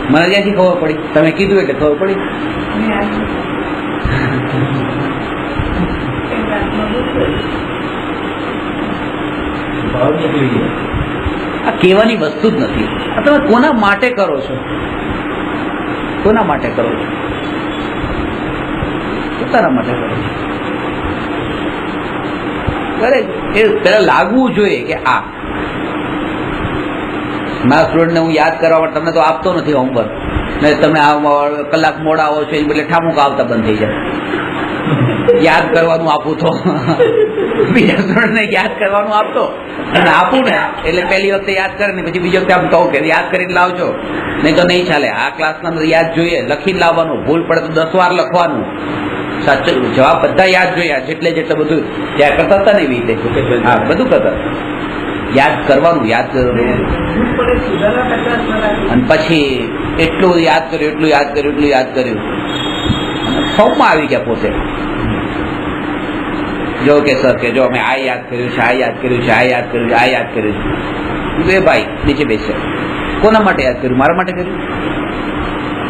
મને ક્યાંથી ખબર પડી? તમે કીધું એટલે ખબર પડી. આ કહેવાની વસ્તુ જ નથી. આ તમે કોના માટે કરો છો? કોના માટે કરો છો? પોતાના માટે કરો છો. એ પેલા લાગવું જોઈએ કે આ મારા સ્ટુડન્ટને હું યાદ કરવા માટે, તમને તો આપતો નથી હોમવર્ક, ને તમે કલાક મોડા આવો છો એ બદલે ઠામુક આવતા બંધ થઈ જાય. યાદ કરવાનું આપું તો બીજા સ્ટુડન્ટને યાદ કરવાનું આપતો, અને આપું ને એટલે પહેલી વખતે યાદ કરે ને પછી બીજી વખતે આમ કહું કે યાદ કરીને લાવજો, નહીં તો નહીં ચાલે. આ ક્લાસના યાદ જોઈએ, લખીને લાવવાનું. ભૂલ પડે તો 10 વાર લખવાનું. સાચો જવાબ બધા યાદ જોયા, જેટલે બધું ત્યાં કરતા હતા ને એવી રીતે. હા, બધું કરતા. યાદ કરવાનું, યાદ કરવાનું. અને પછી એટલું યાદ કર્યું, એટલું યાદ કર્યું, એટલું યાદ કર્યું, ફોર્મમાં આવી ગયા પોતે. જો કે સર કે જો અમે આ યાદ કર્યું છે, આ યાદ કર્યું છે, આ યાદ કર્યું છે, આ યાદ કર્યું છે. એ ભાઈ નીચે બેસે, કોના માટે યાદ કર્યું? મારા માટે કર્યું.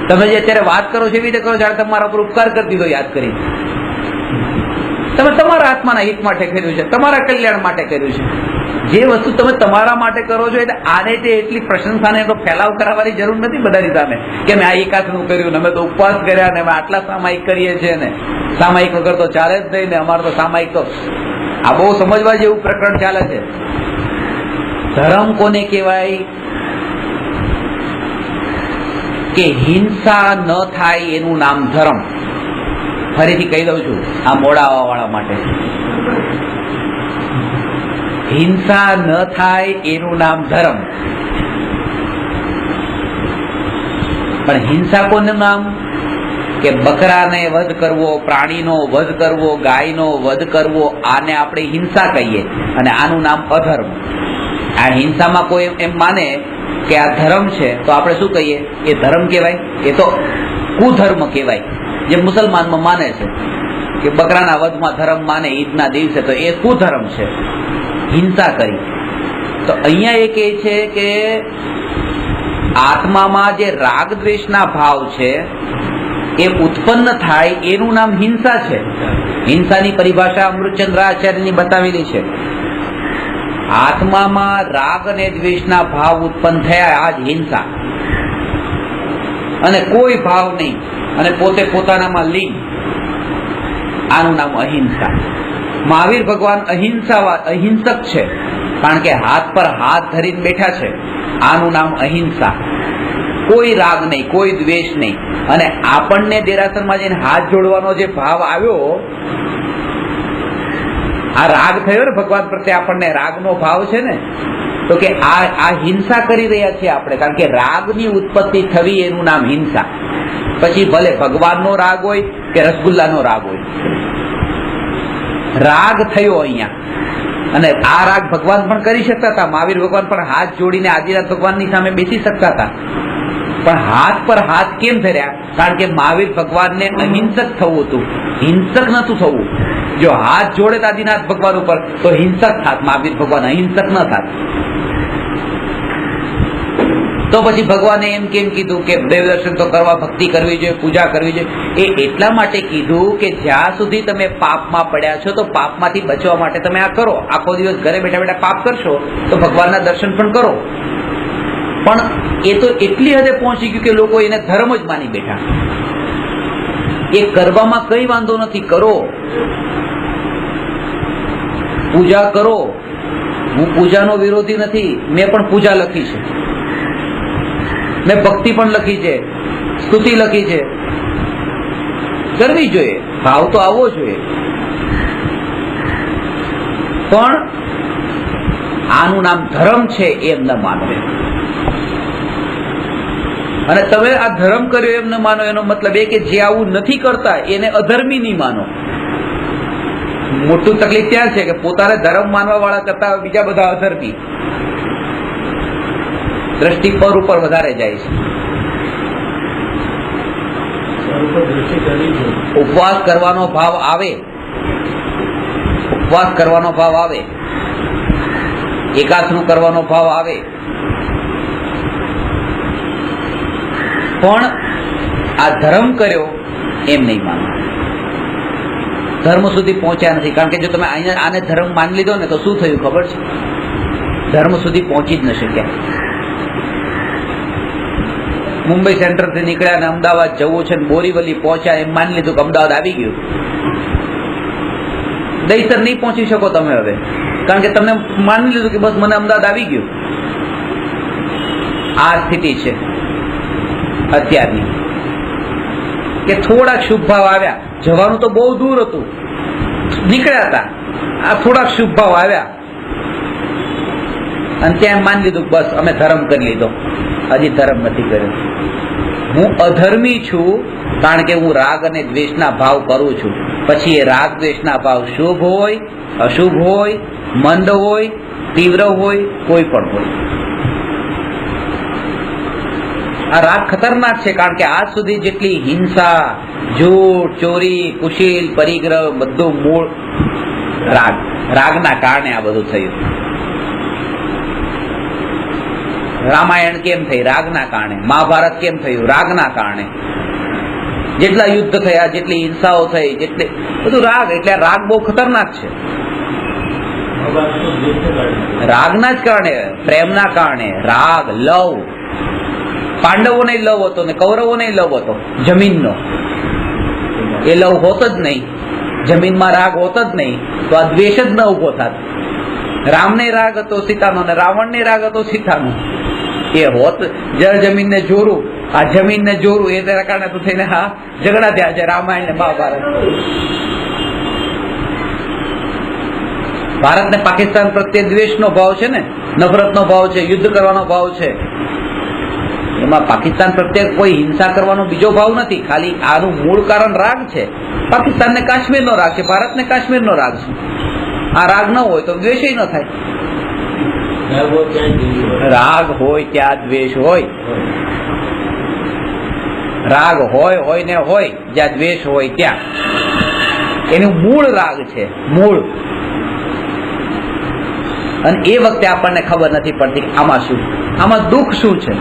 તમે જે અત્યારે વાત કરો છો એવી રીતે કરો, જ્યારે તમારા ઉપર ઉપકાર કરી દીધો યાદ કરી. તમે તમારા આત્માના હિત માટે કર્યું છે, તમારા કલ્યાણ માટે કર્યું છે. જે વસ્તુ તમે તમારા માટે કરો છો એટલે આને તે એટલી પ્રશંસાને એટલો ફેલાવ કરાવવાની જરૂર નથી બધાની સામે કે મેં આ એકાથનું કર્યું, અમે તો ઉપવાસ કર્યા, ને અમે આટલા સામાયિક કરીએ છીએ. ને સામાયિક વગર તો ચાલે જ નહીં ને, અમારે તો સામાયિક તો આ બહુ સમજવા જેવું પ્રકરણ ચાલે છે. ધર્મ કોને કહેવાય? કે હિંસા ન થાય એનું નામ ધર્મ. ફરીથી કહી દઉં છું આ મોડા આવવા વાળા માટે, હિંસા ન થાય એનું નામ ધર્મ. પણ હિંસા કોનું નામ? કે બકરાને વધ કરવો, પ્રાણીનો વધ કરવો, ગાયનો વધ કરવો, આને આપણે હિંસા કહીએ અને આનું નામ અધર્મ. આ હિંસામાં કોઈ એમ માને કે આ ધર્મ છે તો આપણે શું કહીએ? એ ધર્મ કહેવાય? એ તો કુધર્મ કહેવાય. જે મુસલમાનમાં માને છે કે બકરાના વધમાં ધર્મ માને ઈદના દિવસે, તો એ કુધર્મ છે, હિંસા કરી. તો અહીંયા એ કહે છે કે આત્મામાં જે રાગ દ્વેષના ભાવ છે એ ઉત્પન્ન થાય એનું નામ હિંસા છે. હિંસાની પરિભાષા અમૃતચંદ્રાચાર્યની બતાવેલી છે. આત્મામાં રાગ અને દ્વેષના ભાવ ઉત્પન્ન થયા, આ જ હિંસા. અને કોઈ ભાવ નહીં અને પોતે પોતાનામાં લીન, આનું નામ અહિંસા. મહાવીર ભગવાન અહિંસક છે, કારણ કે હાથ પર હાથ ધરીને બેઠા છે. આનું નામ અહિંસા. કોઈ રાગ નહીં, કોઈ દ્વેષ નહીં. અને આપણને દેરાસરમાં જઈને હાથ જોડવાનો જે ભાવ આવ્યો, આ રાગ થયો ને ભગવાન પ્રત્યે, આપણને રાગનો ભાવ છે ને, તો કે આ હિંસા કરી રહ્યા છીએ આપણે, કારણ કે રાગની ઉત્પત્તિ થવી એનું નામ હિંસા. પછી ભલે ભગવાનનો રાગ હોય કે રસગુલ્લાનો રાગ હોય, રાગ થયો અહીંયા. અને આ રાગ ભગવાન પણ કરી શકતા હતા. મહાવીર ભગવાન પણ હાથ જોડીને આદિનાથ ભગવાનની સામે બેસી શકતા હતા, પણ હાથ પર હાથ કેમ ધર્યા? કારણ કે મહાવીર ભગવાનને અહિંસક થવું હતું, હિંસક નતું થવું. જો હાથ જોડે આદિનાથ ભગવાન ઉપર તો હિંસક થાત, મહાવીર ભગવાન અહિંસક ન થાત. તો પછી ભગવાને એમ કેમ કીધું કે દેવ દર્શન તો કરવા, ભક્તિ કરવી જોઈએ, પૂજા કરવી જોઈએ? એ એટલા માટે કીધું કે જ્યાં સુધી તમે પાપમાં પડ્યા છો તો પાપમાંથી બચવા માટે તમે આ કરો. આખો દિવસ ઘરે બેઠા બેઠા પાપ કરશો તો ભગવાનના દર્શન પણ કરો. પણ એ તો એટલી હદે પહોંચી ગયું કે લોકો એને ધર્મ જ માની બેઠા. એ કરવામાં કઈ વાંધો નથી, કરો, પૂજા કરો. હું પૂજાનો વિરોધી નથી, મેં પણ પૂજા લખી છે, મેં ભક્તિ પણ લખી છે, સ્તુતિ લખી છે. કરવી જોઈએ, ભાવ તો આવવો જોઈએ. પણ આનું નામ ધર્મ છે એમ ન માનો. અને તમે આ ધર્મ કર્યો એમ ન માનો, એનો મતલબ એ કે જે આવું નથી કરતા એને અધર્મી નહીં માનો. મોટું તકલીફ ત્યાં છે કે પોતાને ધર્મ માનવા વાળા કરતા બીજા બધા અધર્મી. દ્રષ્ટિ પર ઉપર વધારે જાય છે. ઉપવાસ કરવાનો ભાવ આવે, ઉપવાસ કરવાનો ભાવ આવે, એકાસનું કરવાનો ભાવ આવે, પણ આ ધર્મ કર્યો એમ નહીં માનવું. ધર્મ સુધી પહોંચ્યા નથી. કારણ કે જો તમે આને ધર્મ માની લીધો ને તો શું થયું ખબર છે? ધર્મ સુધી પહોંચી જ ન શક્યા. મુંબઈ સેન્ટ્રલથી નીકળ્યા અને અમદાવાદ જવું છે, બોરીવલી પહોંચ્યા, એમ માની લીધું કે અમદાવાદ આવી ગયું. દહીસર નહીં પહોંચી શકો તમે હવે, કારણ કે તમને માની લીધું કે બસ મને અમદાવાદ આવી ગયું. આ સ્થિતિ છે અત્યારની. કે થોડાક શુભ ભાવ આવ્યા, જવાનું તો બહુ દૂર હતું, નીકળ્યા હતા, આ થોડાક શુભ ભાવ આવ્યા અને ત્યાં માની લીધું બસ અમે ધર્મ કરી લીધો. હજી ધર્મ નથી કર્યો. હું અધર્મી છું કારણ કે હું રાગ અને દ્વેષના ભાવ કરું છું. પછી એ રાગ દ્વેષના ભાવ શુભ હોય, અશુભ હોય, મંદ હોય, તીવ્ર હોય, કોઈ પણ હોય. આ રાગ ખતરનાક છે, કારણ કે આજ સુધી જેટલી હિંસા, જૂઠ, ચોરી, કુશીલ, પરિગ્રહ, બધું મૂળ રાગના કારણે આ બધું થયું. રામાયણ કેમ થઈ? રાગના કારણે. મહાભારત કેમ થયું? રાગના કારણે. જેટલા યુદ્ધ થયા, જેટલી હિંસાઓ થઈ, જેટલી બધું રાગ. એટલે રાગ બહુ ખતરનાક છે. રાગના જ કારણે, પ્રેમના કારણે. રાગ, લવ. પાંડવોને લવ હતો ને કૌરવોને લવ હતો જમીનનો. એ લવ હોત જ નહીં, જમીનમાં રાગ હોત જ નહીં, તો આ દ્વેષ જ ન ઉભો થાત. રામને રાગ હતો સીતાનો ને રાવણને રાગ હતો સીતાનો. એ હોત જળ જમીનને જોરું, આ જમીનને જોરું, એ તેના કારણે તો થઈને હા ઝઘડા થયા છે રામાયણ ને મહાભારત. ભારત ને પાકિસ્તાન પ્રત્યે દ્વેષનો ભાવ છે ને, નફરતનો ભાવ છે, યુદ્ધ કરવાનો ભાવ છે. એમાં પાકિસ્તાન પ્રત્યે કોઈ હિંસા કરવાનો બીજો ભાવ નથી, ખાલી આનું મૂળ કારણ રાગ છે. પાકિસ્તાનને કાશ્મીરનો રાગ છે, ભારતને કાશ્મીરનો રાગ છે. આ રાગ ન હોય તો દ્વેષ ન થાય. રાગ હોય ત્યાં દ્વેષ હોય. રાગ હોય ને હોય, જ્યાં દ્વેષ હોય ત્યાં. એનું મૂળ રાગ છે, મૂળ. અને એ વખતે આપણને ખબર નથી પડતી આમાં શું, આમાં દુઃખ શું છે.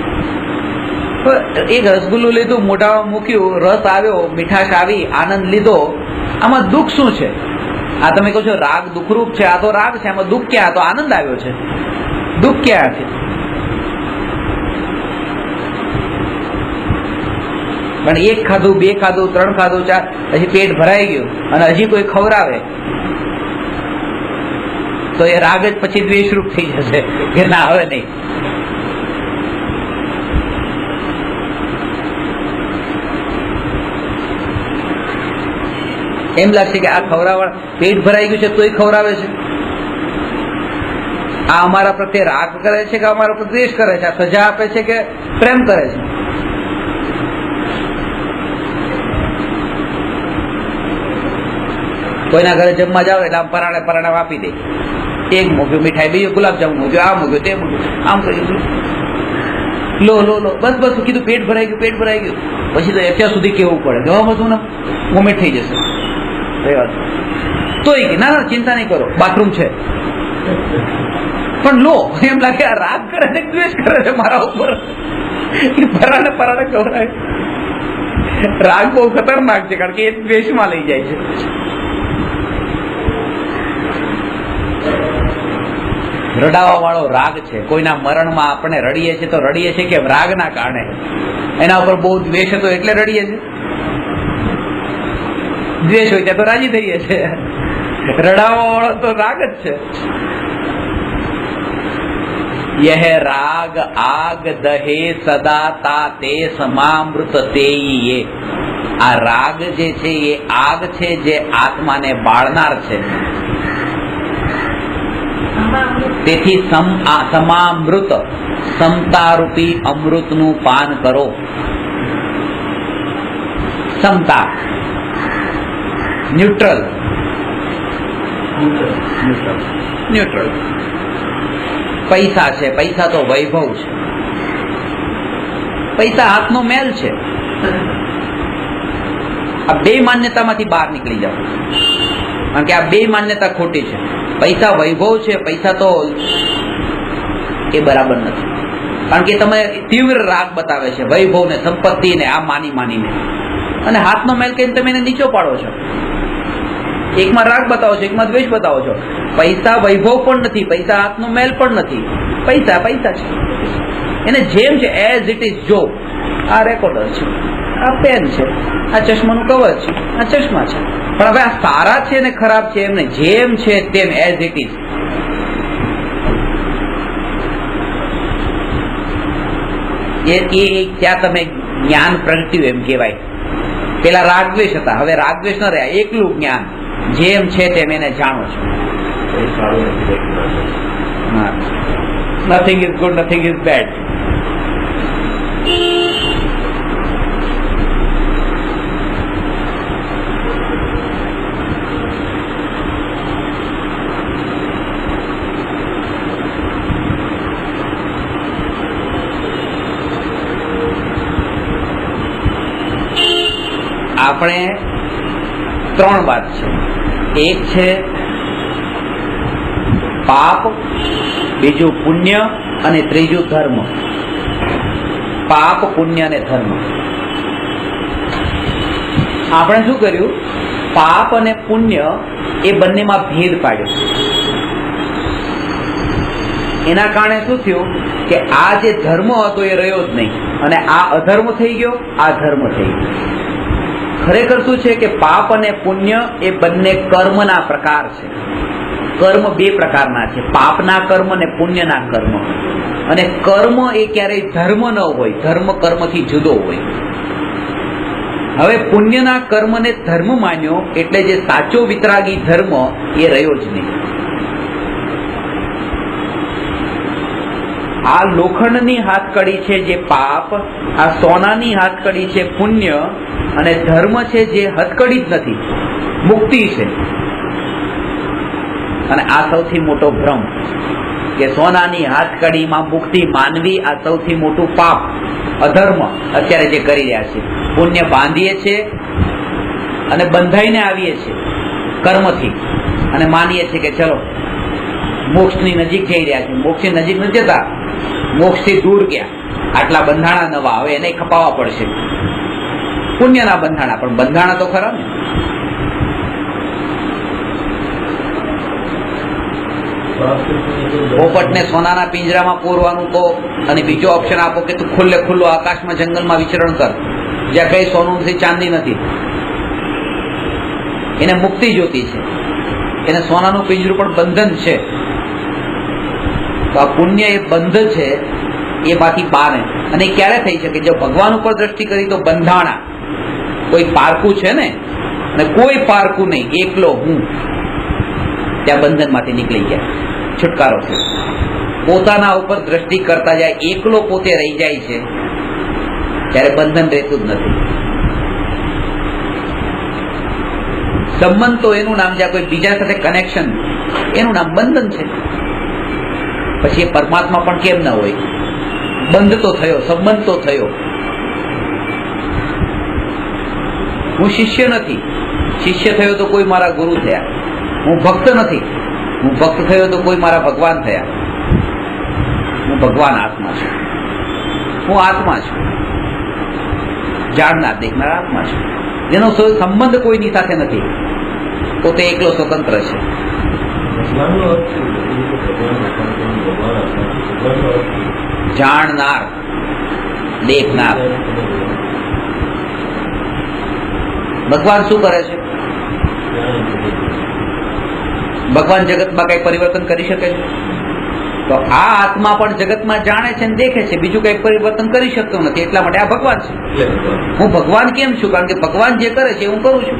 એક રસગુલ્લું લીધું, મોઢામાં મૂક્યું, રસ આવ્યો, મીઠાશ આવી, આનંદ લીધો, આમાં દુઃખ શું છે? આ તમે કહો છો રાગ દુઃખરૂપ છે, આ તો રાગ છે, આમાં દુઃખ ક્યાં? તો આનંદ આવ્યો છે, દુઃખ ક્યાં છે? પણ એક ખાધું, બે ખાધું, ત્રણ ખાધું, ચાર, હજી પેટ ભરાઈ ગયું અને હજી કોઈ ખવડાવે તો એ રાગ જ પછી દ્વેષરૂપ થઈ જશે કે ના હવે નહીં. એમ લાગશે કે આ ખવડાવવા પેટ ભરાઈ ગયું છે તોય ખવડાવે છે. આ અમારા પ્રત્યે રાગ કરે છે કે અમારા પ્રત્યે દ્વેષ કરે છે? આ સજા આપે છે કે પ્રેમ કરે છે? કોઈના ઘરે જમવા જાવ એટલે આમ પરાણે આપી દે. એક મૂક્યું મીઠાઈ, બીજું ગુલાબજામુન મૂક્યું, આ મૂક્યું, તે મૂક્યું, આમ કર્યું, લો બસ કીધું પેટ ભરાઈ ગયું. પછી તો અત્યાર સુધી કેવું પડે કે બધું ને વોમિટ થઈ જશે. તો ના ચિંતા નહીં કરો, બાથરૂમ છે. પણ લો, એમ લાગે આ રાગ કરે છે, દ્વેષ કરે છે મારા ઉપર. પરાણે ખવડાવે. રાગ બહુ ખતરનાક છે, કારણ કે એ દ્વેષમાં લઈ જાય છે. રડાવા વાળો રાગ છે. કોઈના મરણમાં આપણે રડીએ છીએ તો રડીએ છીએ કે રાગના કારણે. એના ઉપર બહુ દ્વેષ હતો એટલે રડીએ છીએ. દ્વેષ હોય ત્યાં તો રાજી થઈએ છીએ. રડાવા વાળો તો રાગ જ છે. यह राग आग दहे सदा ताते समामृत तेई. આ રાગ જે છે એ આગ છે જે આત્માને બાળનાર છે. તેથી સમામૃત, સમતારૂપી અમૃતનું પાન કરો. સમતા, ન્યુટ્રલ. પૈસા છે, પૈસા તો વૈભવ છે. પૈસા હાથનો મેલ છે. આ બે માન્યતામાંથી બહાર નીકળી જાઓ, કારણ કે આ બે માન્યતા ખોટી છે. પૈસા વૈભવ છે, પૈસા તો એ બરાબર નથી. કારણ કે તમે તીવ્ર રાગ બતાવે છે વૈભવ ને, સંપત્તિ ને, આ માનીને, અને હાથનો મેલ કહીને તમે એને નીચો પાડો છો. એકમાં રાગ બતાવો છો, એકમાં દ્વેષ બતાવો છો. પૈસા વૈભવ પણ નથી, પૈસા હાથનો મેલ પણ નથી. પૈસા છે, એને જેમ છે એઝ ઇટ ઇઝ. જો આ રેકોર્ડર છે, આ પેન છે, આ ચશ્માનું કવર છે, આ ચશ્મા છે. પણ હવે આ સારા છે ને ખરાબ છે એમને જેમ છે તેમ એઝ ઇટ ઇઝ. ત્યાં તમે જ્ઞાન પ્રગટ્યું એમ કહેવાય. પેલા રાગદ્વેષ હતા, હવે રાગદ્વેષ ન રહ્યા, એકલું જ્ઞાન. જેમ છે તેમ એને જાણો છો. Nothing is good, nothing is bed. આપણે ત્રણ વાત છે. એક છે પાપ, બીજું પુણ્ય અને ત્રીજું ધર્મ. પાપ, પુણ્ય અને ધર્મ. આપણે શું કર્યું? પાપ અને પુણ્ય એ બંનેમાં ભેદ પાડ્યો. એના કારણે શું થયું કે આ જે ધર્મ હતો એ રહ્યો જ નહીં, અને આ અધર્મ થઈ ગયો, આ ધર્મ થઈ ગયો. ખરેખર શું છે કે પાપ અને પુણ્ય એ બંને કર્મના પ્રકાર છે. કર્મ બે પ્રકારના છે, પાપના કર્મ અને પુણ્યના કર્મ. અને કર્મ એ ક્યારેય ધર્મ ન હોય, ધર્મ કર્મથી જુદો હોય. હવે પુણ્યના કર્મને ધર્મ માન્યો એટલે જે સાચો વિતરાગી ધર્મ એ રહ્યો જ નહીં. આ લોખંડની હાથકડી છે જે પાપ, આ સોનાની હાથકડી છે પુણ્ય, અને ધર્મ છે જે હથકડી જ નથી, મુક્તિ છે. અને આ સૌથી મોટો ભ્રમ કે સોનાની હાથકડીમાં મુક્તિ માનવી, આ સૌથી મોટું પાપ, અધર્મ અત્યારે જે કરી રહ્યા છે. પુણ્ય બાંધીએ છીએ અને બંધાઈને આવીએ છીએ કર્મથી, અને માનીએ છીએ કે ચલો મોક્ષની નજીક જઈ રહ્યા છે. મોક્ષની નજીક નથી જતા, મોક્ષથી દૂર ગયા. આટલા બંધાણા નવા, હવે એને ખપાવવા પડશે. પુણ્યના બંધાણા, પણ બંધાણા તો ખરા ને. પોપટને સોનાના પિંજરામાં પૂરવાનું કહો અને બીજો ઓપ્શન આપો કે તું ખુલ્લે ખુલ્લો આકાશમાં જંગલમાં વિચરણ કર, જ્યાં કઈ સોનું નથી, ચાંદી નથી. એને મુક્તિ જોતી છે, એને સોનાનું પિંજરું પણ બંધન છે. તો આ પુણ્ય એ બંધ છે, એ બાકી બાને. અને ક્યારે થઈ શકે? જો ભગવાન ઉપર દ્રષ્ટિ કરી તો બંધાણા, કોઈ પારકું છે ને, અને કોઈ પારકું નહીં, એકલો હું, ત્યાં બંધનમાંથી નીકળી ગયા, છુટકારો થયો. પોતાના ઉપર દ્રષ્ટિ કરતા જાય, એકલો પોતે રહી જાય છે, ત્યારે બંધન રહેતું જ નથી. સંબંધ તો એનું નામ, જ્યાં કોઈ બીજા સાથે કનેક્શન, એનું નામ બંધન છે. પછી એ પરમાત્મા પણ કેમ ના હોય? બંધ તો થયો, સંબંધ તો થયો. હું શિષ્ય નથી, શિષ્ય થયો તો કોઈ મારા ગુરુ થયા. હું ભક્ત નથી, હું ભક્ત થયો તો કોઈ મારા ભગવાન થયા. હું ભગવાન આત્મા છું, હું આત્મા છું, જાણનાર દેખનાર આત્મા છું, જેનો સંબંધ કોઈની સાથે નથી, પોતે એકલો સ્વતંત્ર છે. જાણનાર દેખનાર. ભગવાન શું કરે છે? ભગવાન જગતમાં કઈ પરિવર્તન કરી શકે છે? તો આ આત્મા પણ જગતમાં જાણે છે અને દેખે છે, બીજું કઈ પરિવર્તન કરી શકતો નથી. એટલા માટે આ ભગવાન છે. હું ભગવાન કેમ છું? કારણ કે ભગવાન જે કરે છે હું કરું છું.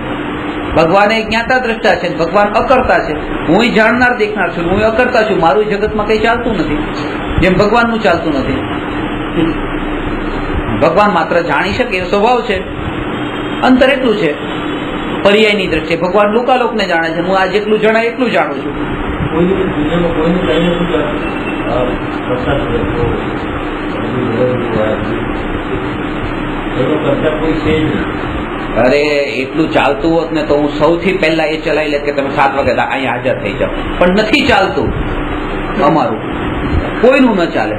ભગવાન એ જ્ઞાતા દ્રષ્ટા છે, ભગવાન અકર્તા છે. હું જાણનાર દેખનાર છું, હું અકર્તા છું. મારું જગતમાં કઈ ચાલતું નથી, જેમ ભગવાનનું ચાલતું નથી. ભગવાન માત્ર જાણી શકે એવો સ્વભાવ છે. અંતર એટલું છે, પર્યાયની દ્રષ્ટિએ ભગવાન લોકાલોકને જાણે છે. હું આ જેટલું જણાય એટલું જાણું છું. અરે એટલું ચાલતું હોત ને તો હું સૌથી પહેલા એ ચલાવી લેત કે તમે 7 વાગે અહીંયા હાજર થઈ જાઓ. પણ નથી ચાલતું અમારું, કોઈનું ન ચાલે,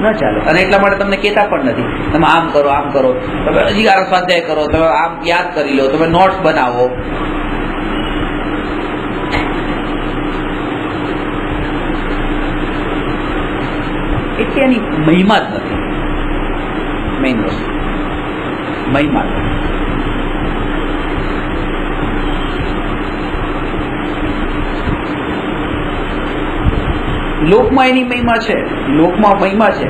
ન ચાલે. અને એટલા માટે તમને કહેતા પણ નથી તમે આમ કરો, આમ કરો, તમે અધિકાર સ્વાધ્યાય કરો, તમે આમ યાદ કરી લો, તમે નોટ્સ બનાવો. એટલે એની મહિમા જ નથી. મેઇન વસ્તુ મહિમા. લોકમાં એની મહિમા છે, લોકમાં મહિમા છે.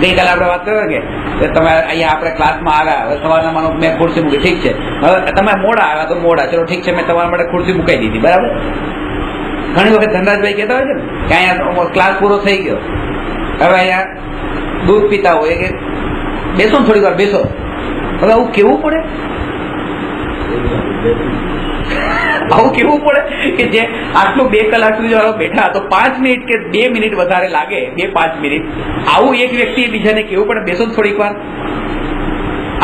ગઈકાલે આપણે વાત કરીએ કે તમે અહીંયા આપણે ક્લાસમાં આવ્યા, હવે સવારના માનો મેં ખુરશી મૂકી, ઠીક છે. હવે તમે મોડા આવ્યા તો મોડા, ચલો ઠીક છે, મેં તમારા માટે ખુરશી મુકાઈ દીધી, બરાબર. ઘણી વખત ધનરાજભાઈ કહેતા હોય છે ને કે અહીંયા ક્લાસ પૂરો થઈ ગયો, હવે અહીંયા દૂધ પીતા હોય કે બેસો ને થોડી વાર બેસો. હવે આવું કેવું પડે, આવું કેવું પડે કે જે આટલું 2 કલાક સુધી બેઠા તો 5 મિનિટ કે 2 મિનિટ વધારે લાગે, 2-5 મિનિટ, આવું એક વ્યક્તિ બીજાને કેવું પડે બેસો થોડીક વાર.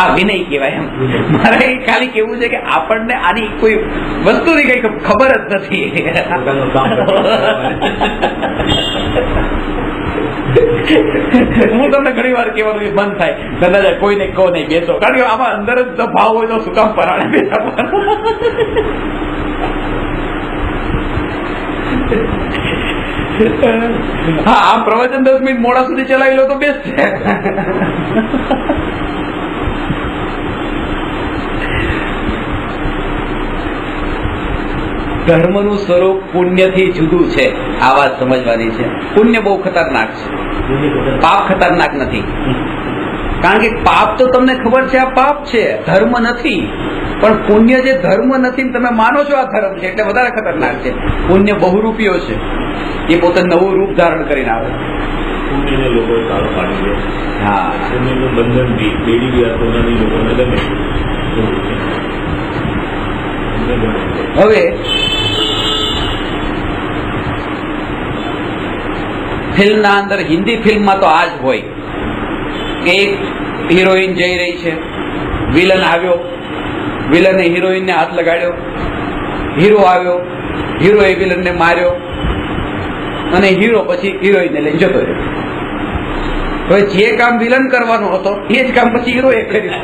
આ વિનય કહેવાય. એમ મારે ખાલી કેવું છે કે આપણને આની કોઈ વસ્તુની કઈ ખબર જ નથી. હું તમને ઘણી વાર કહેવાનું બંધ થાય, દાદા કોઈને કહો નહીં, બેસો. કારણ કે આમાં અંદર જ ભાવ હોય તો શું કામ પરાણે બેઠા. હા, આમ પ્રવચન 10 મિનિટ મોડા સુધી ચલાવી લો તો બેસ્ટ છે. ધર્મનું સ્વરૂપ પુણ્યથી જુદું છે, આ વાત સમજવાની છે. પુણ્ય બહુ ખતરનાક છે, પાપ ખતરનાક નથી. કારણ કે પાપ તો તમને ખબર છે આ પાપ છે, ધર્મ નથી. પણ પુણ્ય જે ધર્મ નથી ને તમે માનો છો આ ધર્મ છે એટલે વધારે ખતરનાક છે. પુણ્ય બહુરૂપીઓ છે, એ પોતે નવું રૂપ ધારણ કરીને આવે. પુણ્યને લોકો સારો પાડી દે. હા, પુણ્યનું બંધન બી બેડી ગયા સોનાની લોકોને ગમે. હવે ફિલ્મના અંદર, હિન્દી ફિલ્મમાં તો આ જ હોય કે એક હિરોઈન જઈ રહી છે, વિલન આવ્યો, વિલને હિરોઈનને હાથ લગાડ્યો, હીરો આવ્યો, હીરોએ વિલનને માર્યો અને હીરો પછી હિરોઈનને લઈને જતો રહ્યો. હવે જે કામ વિલન કરવાનો હતો એ જ કામ પછી હીરોએ કર્યું.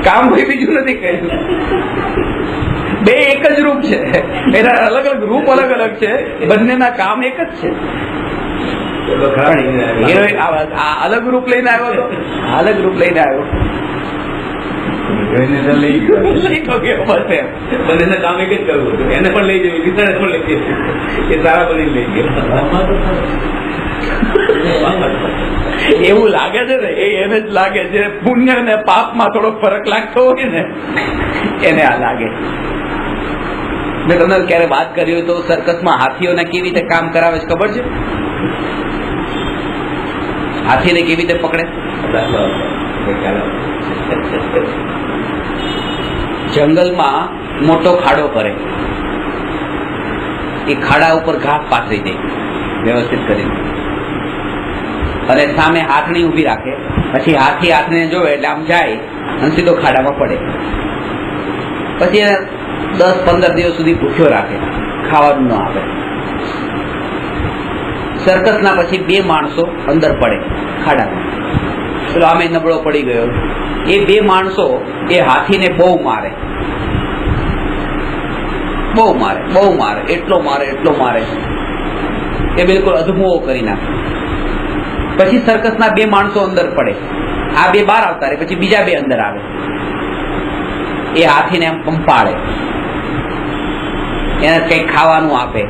કામ કોઈ બીજું નથી કર્યું. બે એક જ રૂપ છે, એના અલગ અલગ રૂપ અલગ અલગ છે, બંનેના કામ એક જ છે. હીરોઈન અલગ રૂપ લઈને આવ્યો હતો, અલગ રૂપ લઈને આવ્યો. બંનેના કામ એક જ કરવું હતું. એને પણ લઈ જવું, વિચારે પણ લઈ જવું, એ સારા બની લઈ ગયા. એવું લાગે છે ને, એને જ લાગે છે. પુણ્ય ને પાપમાં થોડો ફરક લાગતો હોય ને એને આ લાગે. મેં તમને ક્યારે વાત કરી હોય તો સર્કસમાં હાથીઓને કેવી રીતે કામ કરાવે છે ખબર છે? હાથીને કેવી રીતે પકડે? જંગલમાં મોટો ખાડો કરે, એ ખાડા ઉપર ઘાસ પાથરી દે વ્યવસ્થિત કરીને, અને સામે હાથણી ઉભી રાખે. પછી હાથી હાથણીને જોવે એટલે આમ જાય અને સીધો ખાડામાં પડે. પછી એને 10-15 દિવસ સુધી ભૂખ્યો રાખે, ખાવાનું ન આપે. સર્કસના પછી 2 માણસો અંદર પડે ખાડામાં. પેલો આમે નબળો પડી ગયો. એ 2 માણસો એ હાથીને બહુ મારે, બહુ મારે, બહુ મારે, એટલો મારે, એટલો મારે, એ બિલકુલ અધમુઓ કરી નાખે. પછી સર્કસના 2 માણસો અંદર પડે, આ 2 બહાર આવતા રહે. પછી બીજા 2 અંદર આવે. એ હાથીને એમ પંપાળે, એને કંઈક ખાવાનું આપે,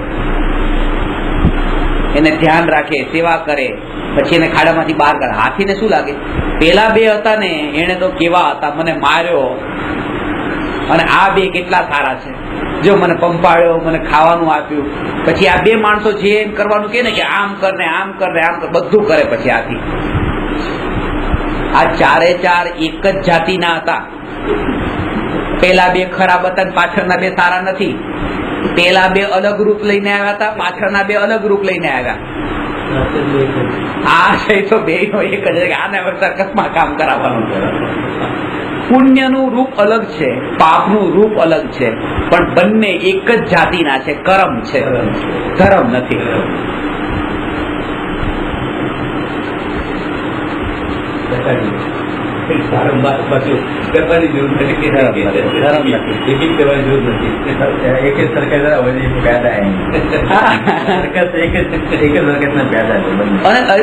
એને ધ્યાન રાખે, સેવા કરે. પછી એને ખાડામાંથી બહાર કાઢે. હાથીને શું લાગે, પેલા 2 હતા ને એને તો કેવા હતા, મને માર્યો, અને આ 2 કેટલા સારા છે, જો મને પંપાળ્યો, મને ખાવાનું આપ્યું. પછી આ 2 માણસો જે એમ કરવાનું કે ને કે આમ કર ને આમ કર ને આમ કર, બધું કરે. પછી હાથી આ 4 એક જ જાતિના હતા. પેલા 2 ખરાબ હતા ને પાછળના 2 સારા નથી. પેલા 2 અલગ રૂપ લઈને આવ્યા હતા, પાછળના 2 અલગ રૂપ લઈને આવ્યા. આ છે તો 2 નો એક જ. આને સર્કસમાં કામ કરાવવાનું. પુણ્યનું રૂપ અલગ છે, પાપનું રૂપ અલગ છે, પણ બંને એક જ જાતિના છે, કર્મ છે, ધર્મ નથી.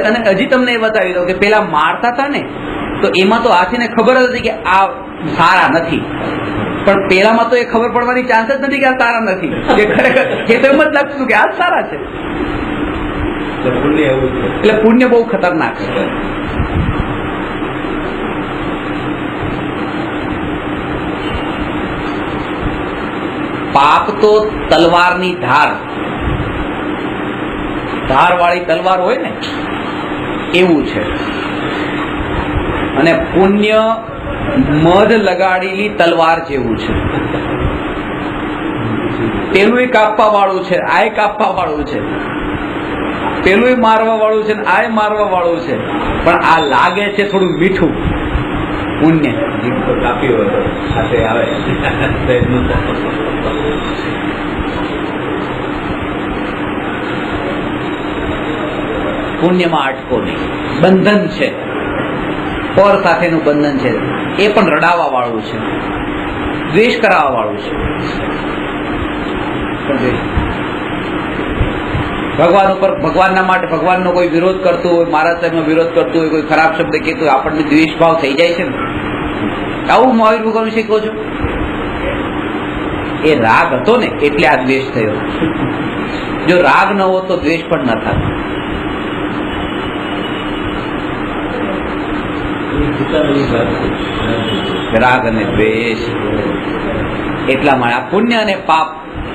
અને હજી તમને એ બતાવી દઉં કે પેલા મારતા હતા ને તો એમાં તો હાથીને ખબર જ હતી કે આ સારા નથી, પણ પેલામાં તો એ ખબર પડવાની ચાન્સ જ નથી કે આ સારા નથી. જે ખરેખર એ તો એમ જ લાગતું કે આ સારા છે. એટલે પુણ્ય બહુ ખતરનાક છે. પાપ તો તલવારની ધાર વાળી તલવાર હોય ને એવું છે, અને પુણ્ય મધ લગાડેલી તલવાર જેવું છે. પેલું કાપવા વાળું છે, આ કાપવા વાળું છે, પેલું મારવા વાળું છે, આ મારવા વાળું છે, પણ આ લાગે છે થોડું મીઠું. પુણ્ય પુણ્યમાં અટકો નહીં. બંધન છે, પર સાથેનું બંધન છે, એ પણ રડાવવા વાળું છે, દ્વેષ કરાવવા વાળું છે. ભગવાન ઉપર, ભગવાનના માટે ભગવાનનો કોઈ વિરોધ કરતો હોય, મારા સાહેબનો વિરોધ કરતો હોય, કોઈ ખરાબ શબ્દ કહેતો હોય, આપણને દ્વેષ ભાવ થઈ જાય છે ને. આવું મહાવીર ભગવાન શીખો છો. એ રાગ હતો ને એટલે આ દ્વેષ થયો. જો રાગ ન હોત તો દ્વેષ પણ ન થાત. પિતાની વાત રાગ અને દ્વેષ. એટલા માટે આ પુણ્ય અને પાપ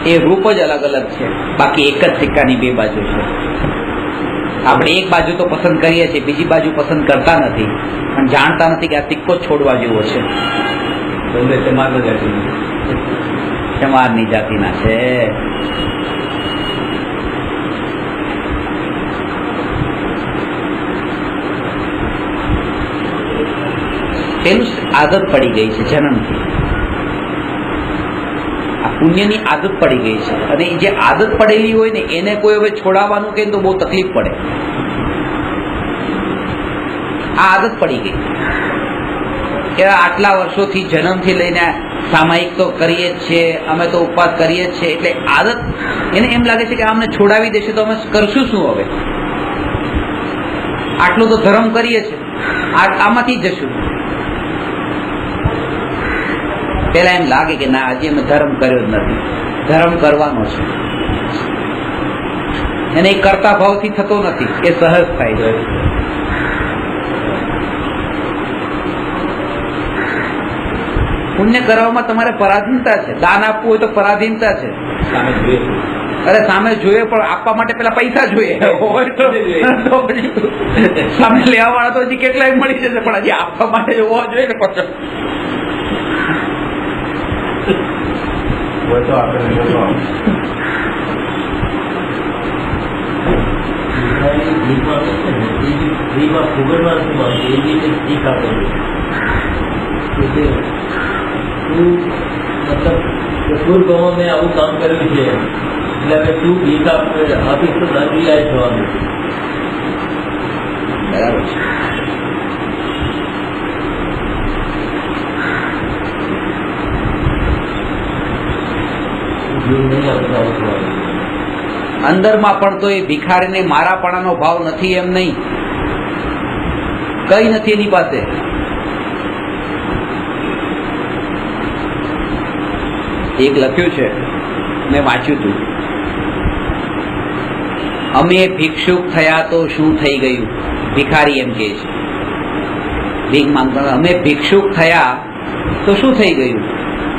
એ રૂપ જ અલગ અલગ છે, બાકી એક જ સિક્કાની બે બાજુ છે. આપણે એક બાજુ તો પસંદ કરીએ છીએ, બીજી બાજુ પસંદ કરતા નથી, પણ જાણતા નથી કે આ સિક્કો છોડવા જેવો છે. ચમારની જાતિના છે. તેનું આદત પડી ગઈ છે જન્મથી. આ પુણ્યની આદત પડી ગઈ છે, અને જે આદત પડેલી હોય ને એને કોઈ હવે છોડાવવાનું કે તો બહુ તકલીફ પડે. આ આદત પડી ગઈ કે આટલા વર્ષોથી જન્મથી લઈને સામાયિક તો કરીએ જ છીએ, અમે તો ઉપવાસ કરીએ જ છીએ, એટલે આદત એને એમ લાગે છે કે અમને છોડાવી દેશે તો અમે કરશું શું હવે? આટલો તો ધર્મ કરીએ છીએ, આમાંથી જશું. પેલા એમ લાગે કે ના, હજી અમે ધર્મ કર્યો જ નથી, ધર્મ કરવાનો છે. એને એ કરતા ભાવથી થતો નથી, એ સહજ થાય છે. પુણ્ય કરવામાં તમારે પરાધીનતા છે. દાન આપવું હોય તો પરાધીનતા છે. અરે સામે જોઈએ, પણ આપવા માટે પેલા પૈસા જોઈએ હોય તો પછી સામે લેવા વાળા તો હજી કેટલાય મળી જશે, પણ હજી આપવા માટે હોવા જોઈએ ને પાછો. મતલબ મેં આવું કામ કર્યું છે, એટલે હવે તું ભીખ આપીશ તો દંડી લાયક થવાનું. બરાબર છે. અંદરમાં પણ તો એ ભિખારીને મારાપણાનો ભાવ નથી એમ નહીં, કઈ નથી એની પાસે. એક લખ્યું છે, મેં વાંચ્યું હતું, અમે ભિક્ષુક થયા તો શું થઈ ગયું? ભિખારી એમ કે છે, ભીખ માંગતા, અમે ભિક્ષુક થયા તો શું થઈ ગયું?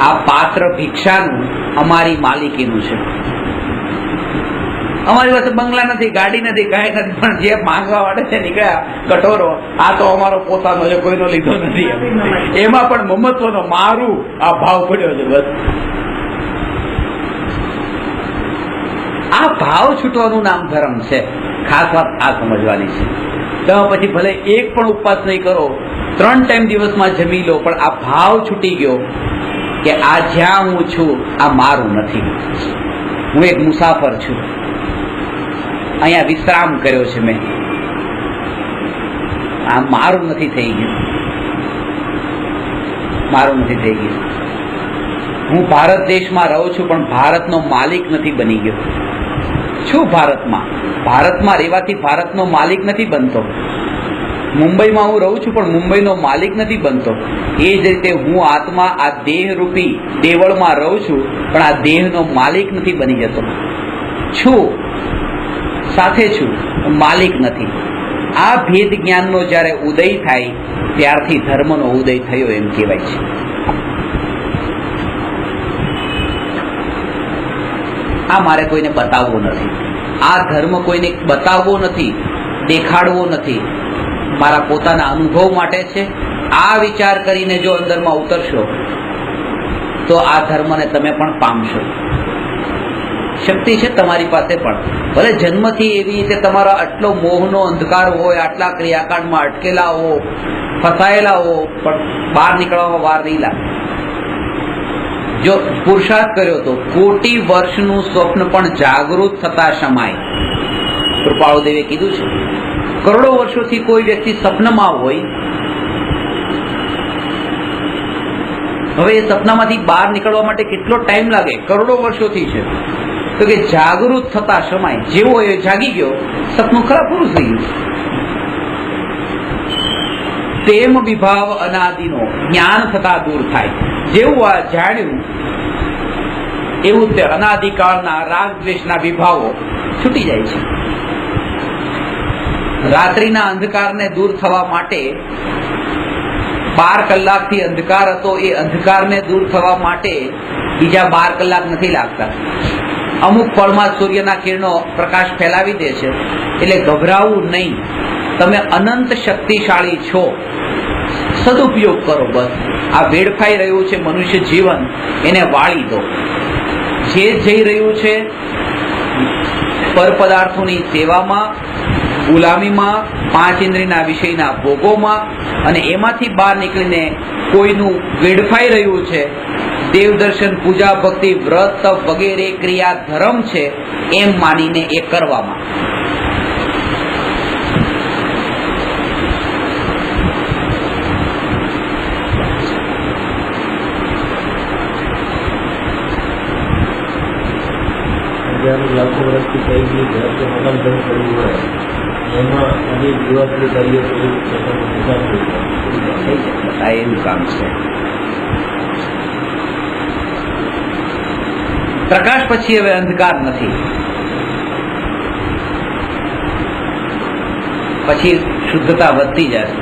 આ પાત્ર ભિક્ષાનું અમારી માલિકીનું છે. અમારી પાસે બંગલા નથી, ગાડી નથી, કાંઈ નથી, પણ જે માંગવા વાળે છે નીકળ્યા કટોરો, આ તો અમારો પોતાનો છે, કોઈનો લીધો નથી. એમાં પણ મમત્વનો મારું આ ભાવ પડ્યો છે. બસ આ ભાવ છૂટવાનું નામ ધર્મ છે. ખાસ વાત આ સમજવાની છે. તમે પછી ભલે એક પણ ઉપવાસ નહીં કરો, 3 ટાઈમ દિવસમાં જમી લો, પણ આ ભાવ છૂટી ગયો કે આ જ્યાં હું છું આ મારું નથી, હું એક મુસાફર છું, અહીંયા વિશ્રામ કર્યો છે મેં, આ મારું નથી થઈ ગયું, મારું નથી થઈ ગયું. હું ભારત દેશમાં રહું છું, પણ ભારતનો માલિક નથી બની ગયો. છું ભારતમાં રહેવાથી ભારતનો માલિક નથી બનતો. મુંબઈમાં હું રહું છું, પણ મુંબઈનો માલિક નથી બનતો. એ જ રીતે હું આત્મા આ દેહ રૂપી દેવળમાં રહું છું, પણ આ દેહનો માલિક નથી બની જતો. છું, સાથે છું, માલિક નથી. આ ભેદ જ્ઞાનનો જ્યારે ઉદય થાય ત્યારથી ધર્મનો ઉદય થયો એમ કહેવાય છે. આ મારે કોઈને બતાવવો નથી, આ ધર્મ કોઈને બતાવવો નથી, દેખાડવો નથી, મારા પોતાના અનુભવ માટે છે. આ વિચાર કરીને જો અંદરમાં ઉતરશો તો આ ધર્મને તમે પણ પામશો. શક્તિ છે તમારી પાસે પણ. ભલે જન્મથી એવી રીતે તમારો આટલો મોહનો અંધકાર હોય, આટલા ક્રિયાકાંડમાં અટકેલા હો, ફસાયેલા હો, પણ બહાર નીકળવામાં વાર નહીં લાગે. જો પુરુષાર્થ કર્યો તો કોટી વર્ષનું સ્વપ્ન પણ જાગૃત થતા સમાય. કૃપાળુદેવે કીધું છે, કરોડો વર્ષોથી કોઈ વ્યક્તિ સપનામાં હોય, હવે એ સપનામાંથી બહાર નીકળવા માટે કેટલો ટાઈમ લાગે? કરોડો વર્ષોથી છે. તો કે જાગૃત થતા સમાય, જેવો એ જાગી ગયો, સપનું ખરા પૂરું થઈ ગયું. તેમ વિભાવ અનાદિનો જ્ઞાન થતા દૂર થાય. જેવું આ જાણ્યું એવું તે અનાદિકાળના રાગ દ્વેષના વિભાવો છૂટી જાય છે. રાત્રિના અંધકારને દૂર થવા માટે 12 કલાકથી અંધકાર હતો એ અંધકારને દૂર થવા માટે બીજા 12 કલાક નથી લાગતા. અમુક પળમાં સૂર્યના કિરણો પ્રકાશ ફેલાવી દે છે. એટલે ગભરાવું નહીં. તમે અનંત શક્તિશાળી છો, સદુપયોગ કરો. બસ આ વેડફાઈ રહ્યું છે મનુષ્ય જીવન, એને વાળી દો. જે જઈ રહ્યું છે પરપદાર્થોની સેવામાં, ગુલામીમાં, 5 ઇન્દ્રિયના વિષયના ભોગોમાં, અને એમાંથી બહાર નીકળીને કોઈનું વેડફાઈ રહ્યું છે દેવદર્શન, પૂજા, ભક્તિ, વ્રત, તપ વગેરે ક્રિયા ધર્મ છે એમ માનીને એ કરવામાં. લાખો વર્ષથી કઈ બી ઘરથી મકાન બંધ કરવું હોય એમાં આજે દીવાસળી કરીએ તો એનું કામ છે. પ્રકાશ પછી હવે અંધકાર નથી. પછી શુદ્ધતા વધતી જશે.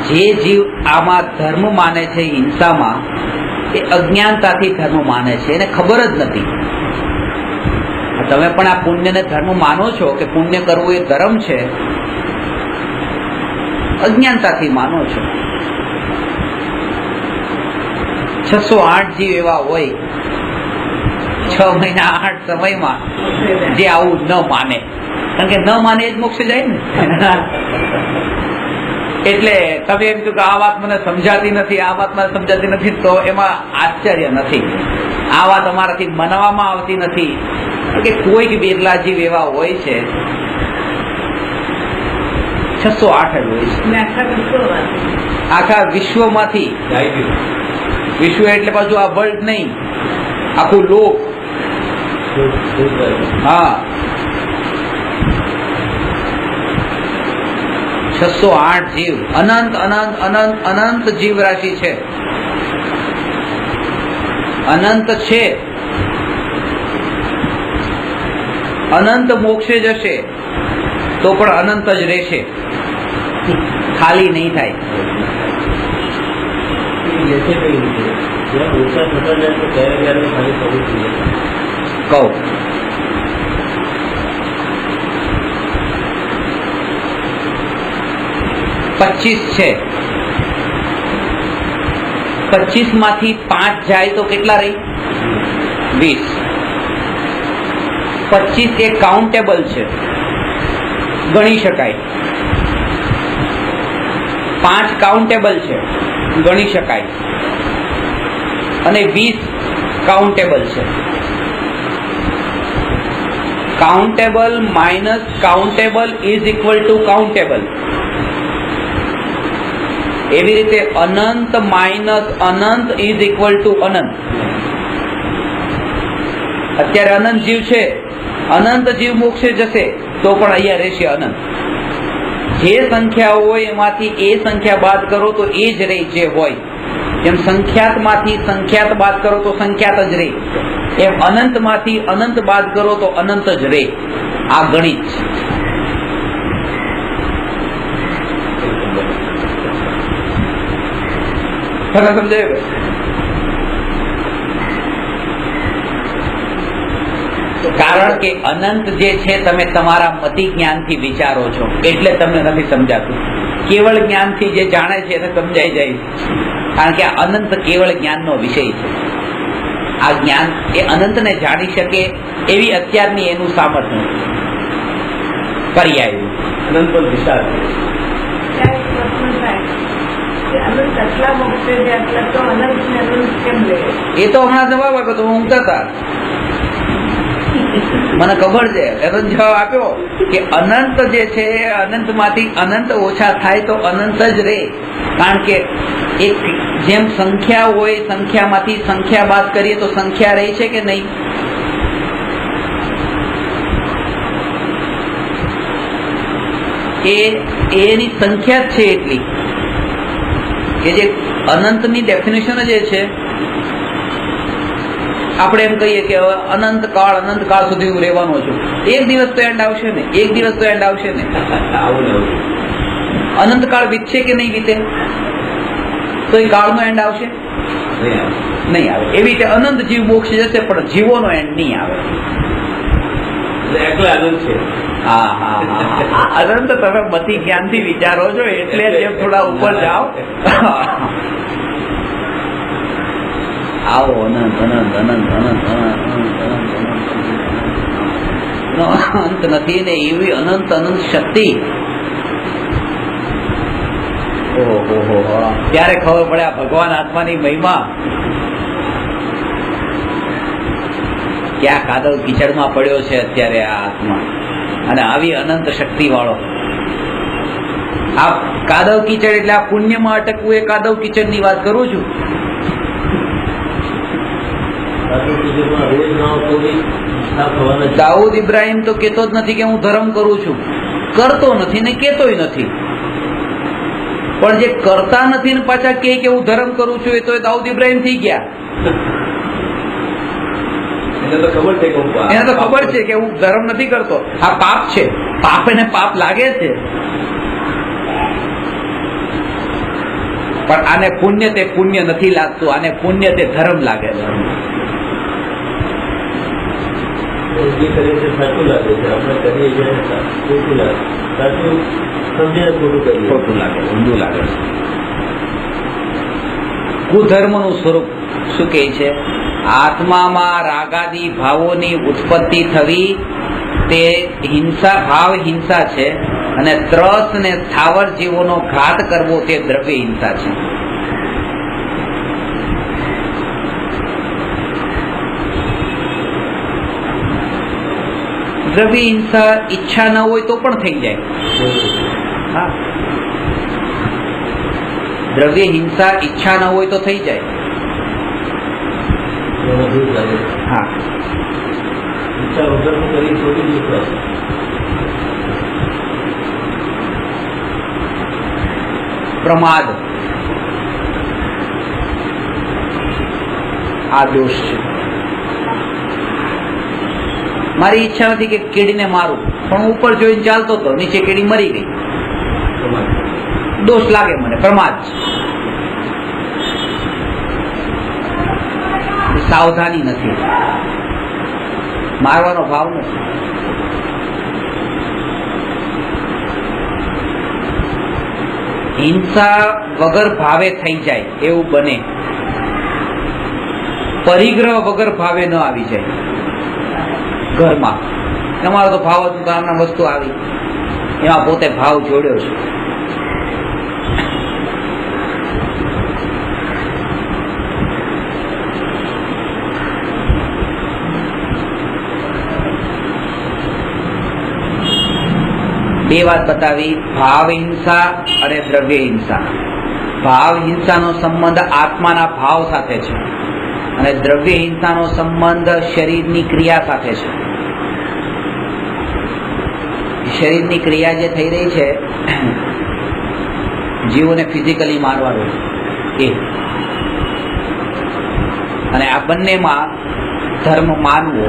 જે જીવ આમાં ધર્મ માને છે, હિંસામાં, એ અજ્ઞાનતાથી ધર્મ માને છે, એને ખબર જ નથી. તમે પણ આ પુણ્યને ધર્મ માનો છો કે પુણ્ય કરવું એ ધર્મ છે, અજ્ઞાનતાથી માનો છો. 608 જીવ એવા હોય 6 મહિના 8 સમયમાં જે આવું ન માને, કારણ કે ન માને એ જ મોક્ષ જાય ને. એટલે તમે એમ કહ્યું કે આ વાત મને સમજાતી નથી, આ વાત મને સમજાતી નથી, તો એમાં આશ્ચર્ય નથી. આ વાત અમારાથી મનાવવામાં આવતી નથી કે કોઈક બિરલા જીવ એવા હોય છે, 608 હોય છે આખા વિશ્વમાંથી. વિશ્વ એટલે પાછું આ વર્લ્ડ નહીં, આખું લોક. હા, 608 જીવ, અનંત અનંત અનંત અનંત જીવ રાશિ છે, અનંત છે. અનંત મોક્ષે જશે તો પણ અનંત જ રહેશે, ખાલી નહીં થાય. કહું 25 છે, 25 માંથી 5 જાય તો કેટલા રહી? 20. 25 એ કાઉન્ટેબલ છે, ગણી શકાય. 5 કાઉન્ટેબલ છે, ગણી શકાય, અને 20 કાઉન્ટેબલ છે. Countable minus countable is equal to countable. એવી રીતે અનંત માઇનસ અનંત ઇઝ ઇક્વલ ટુ અનંત. અત્યારે અનંત જીવ છે, અનંત જીવ મોક્ષે જશે તો પણ અહીંયા રહેશે અનંત. જે સંખ્યા હોય એમાંથી એ સંખ્યા બાદ કરો તો એ જ રહે જે હોય. જેમ સંખ્યાત માંથી સંખ્યાત બાદ કરો તો સંખ્યાત જ રહે, એમ અનંત માંથી અનંત બાદ કરો તો અનંત જ રહે. આ ગણિત છે. સમજાય? કારણ કે અનંત જે છે તમે તમારા મતિ જ્ઞાનથી વિચારો છો એટલે તમને નથી સમજાતું. કેવળ જ્ઞાનથી જે જાણે છે એને સમજાઈ જાય, કારણ કે આ અનંત કેવળ જ્ઞાનનો વિષય છે. આ જ્ઞાન એ અનંતને જાણી શકે એવી અત્યારની એનું સામર્થ્ય કરી આવ્યું. અનંત પર વિશાળ એ તો હમણાં જવાબ આપ્યો તો ઊંઘતા હતા, મને ખબર છે. એનો જવાબ આપ્યો કે અનંત જે છે અનંત માંથી અનંત ઓછા થાય તો અનંત જ રહે. કારણ કે એક જેમ સંખ્યા હોય, સંખ્યામાંથી સંખ્યા બાદ કરીએ તો સંખ્યા રહે છે કે નહીં? એની સંખ્યા જ છે એટલી કે જે અનંતની ડેફિનેશન જ એ છે, આપણે એમ કહીએ કે હવે અનંત કાળ સુધી હું રહેવાનો છું. એક દિવસ તો એન્ડ આવશે ને, એક દિવસ તો એન્ડ આવશે ને. અનંત કાળ વીતશે કે નહીં વીતે? તો એ કાળનો એન્ડ આવશે? નહીં આવે. એવી રીતે અનંત જીવ મોક્ષ જશે પણ જીવોનો એન્ડ નહીં આવે. એકલા અનંત છે. હા હા હા, અનંત તમે મતિ જ્ઞાનથી વિચારો છો એટલે જેમ થોડા ઉપર જાઓ. આવો અનંત અનંત અનંત અનંત અનંત અંત નથી ને એવી અનંત અનંત શક્તિ. ઓહો, ત્યારે ખબર પડે આ ભગવાન આત્માની મહિમા. ક્યાં કાદવ કીચડમાં પડ્યો છે અત્યારે આ આત્મા, અને આવી અનંત શક્તિ વાળો. આ કાદવ કીચડ એટલે આ પુણ્યમાં અટકવું, એ કાદવ કીચડ ની વાત કરું છું. દાઉદ ઇબ્રાહિમ તો કેતો જ નથી કે હું ધર્મ કરું છું, કરતો નથી ને કેતોય નથી. પણ જે કરતા નથી ને પાછા કે હું ધર્મ કરું છું, એ તો દાઉદ ઇબ્રાહિમ થઈ ગયા. એને તો ખબર છે કે હું ધર્મ નથી કરતો, આ પાપ છે. પાપ એને પાપ લાગે છે, પણ આને પુણ્ય તે પુણ્ય નથી લાગતું, આને પુણ્ય તે ધર્મ લાગે છે. સાચું લાગે છે, આપણે કરીએ છીએ ખોટું લાગે, સાચું સમજીને ખોટું લાગે, ઊંધું લાગે છે. કુધર્મનું સ્વરૂપ શું કહે છે? આત્મામાં રાગાદી ભાવોની ઉત્પત્તિ થવી તે હિંસા, ભાવ હિંસા છે, અને ત્રસ ને સ્થાવર જીવોનો ઘાત કરવો તે દ્રવ્ય હિંસા છે. દ્રવ્ય હિંસા ઈચ્છા ન હોય તો પણ થઈ જાય. હા, દ્રવ્ય હિંસા ઈચ્છા ન હોય તો થઈ જાય. હા, ઈચ્છા વગર કરી છોડી દીધું. પ્રમાદ આ દોષ છે. મારી ઈચ્છા નથી કે કીડીને મારું, પણ હું ઉપર જોઈને ચાલતો હતો, નીચે કીડી મરી ગઈ. દોષ લાગે મને, પ્રમાદ છે. સાવધાની નથી, મારવાનો ભાવ નથી. હિંસા વગર ભાવે થઈ જાય એવું બને, પરિગ્રહ વગર ભાવે ન આવી જાય. ઘરમાં તમારો તો ભાવ હતું, કામના વસ્તુ આવી, એમાં પોતે ભાવ જોડ્યો છે. બે વાત બતાવી, ભાવ હિંસા અને દ્રવ્ય હિંસા. ભાવ હિંસાનો સંબંધ આત્માના ભાવ સાથે છે, અને દ્રવ્ય હિંસાનો સંબંધ શરીરની ક્રિયા સાથે છે. શરીરની ક્રિયા જે થઈ રહી છે, જીવોને ફિઝિકલી મારવાનું એ, અને આ બંનેમાં ધર્મ માનવો.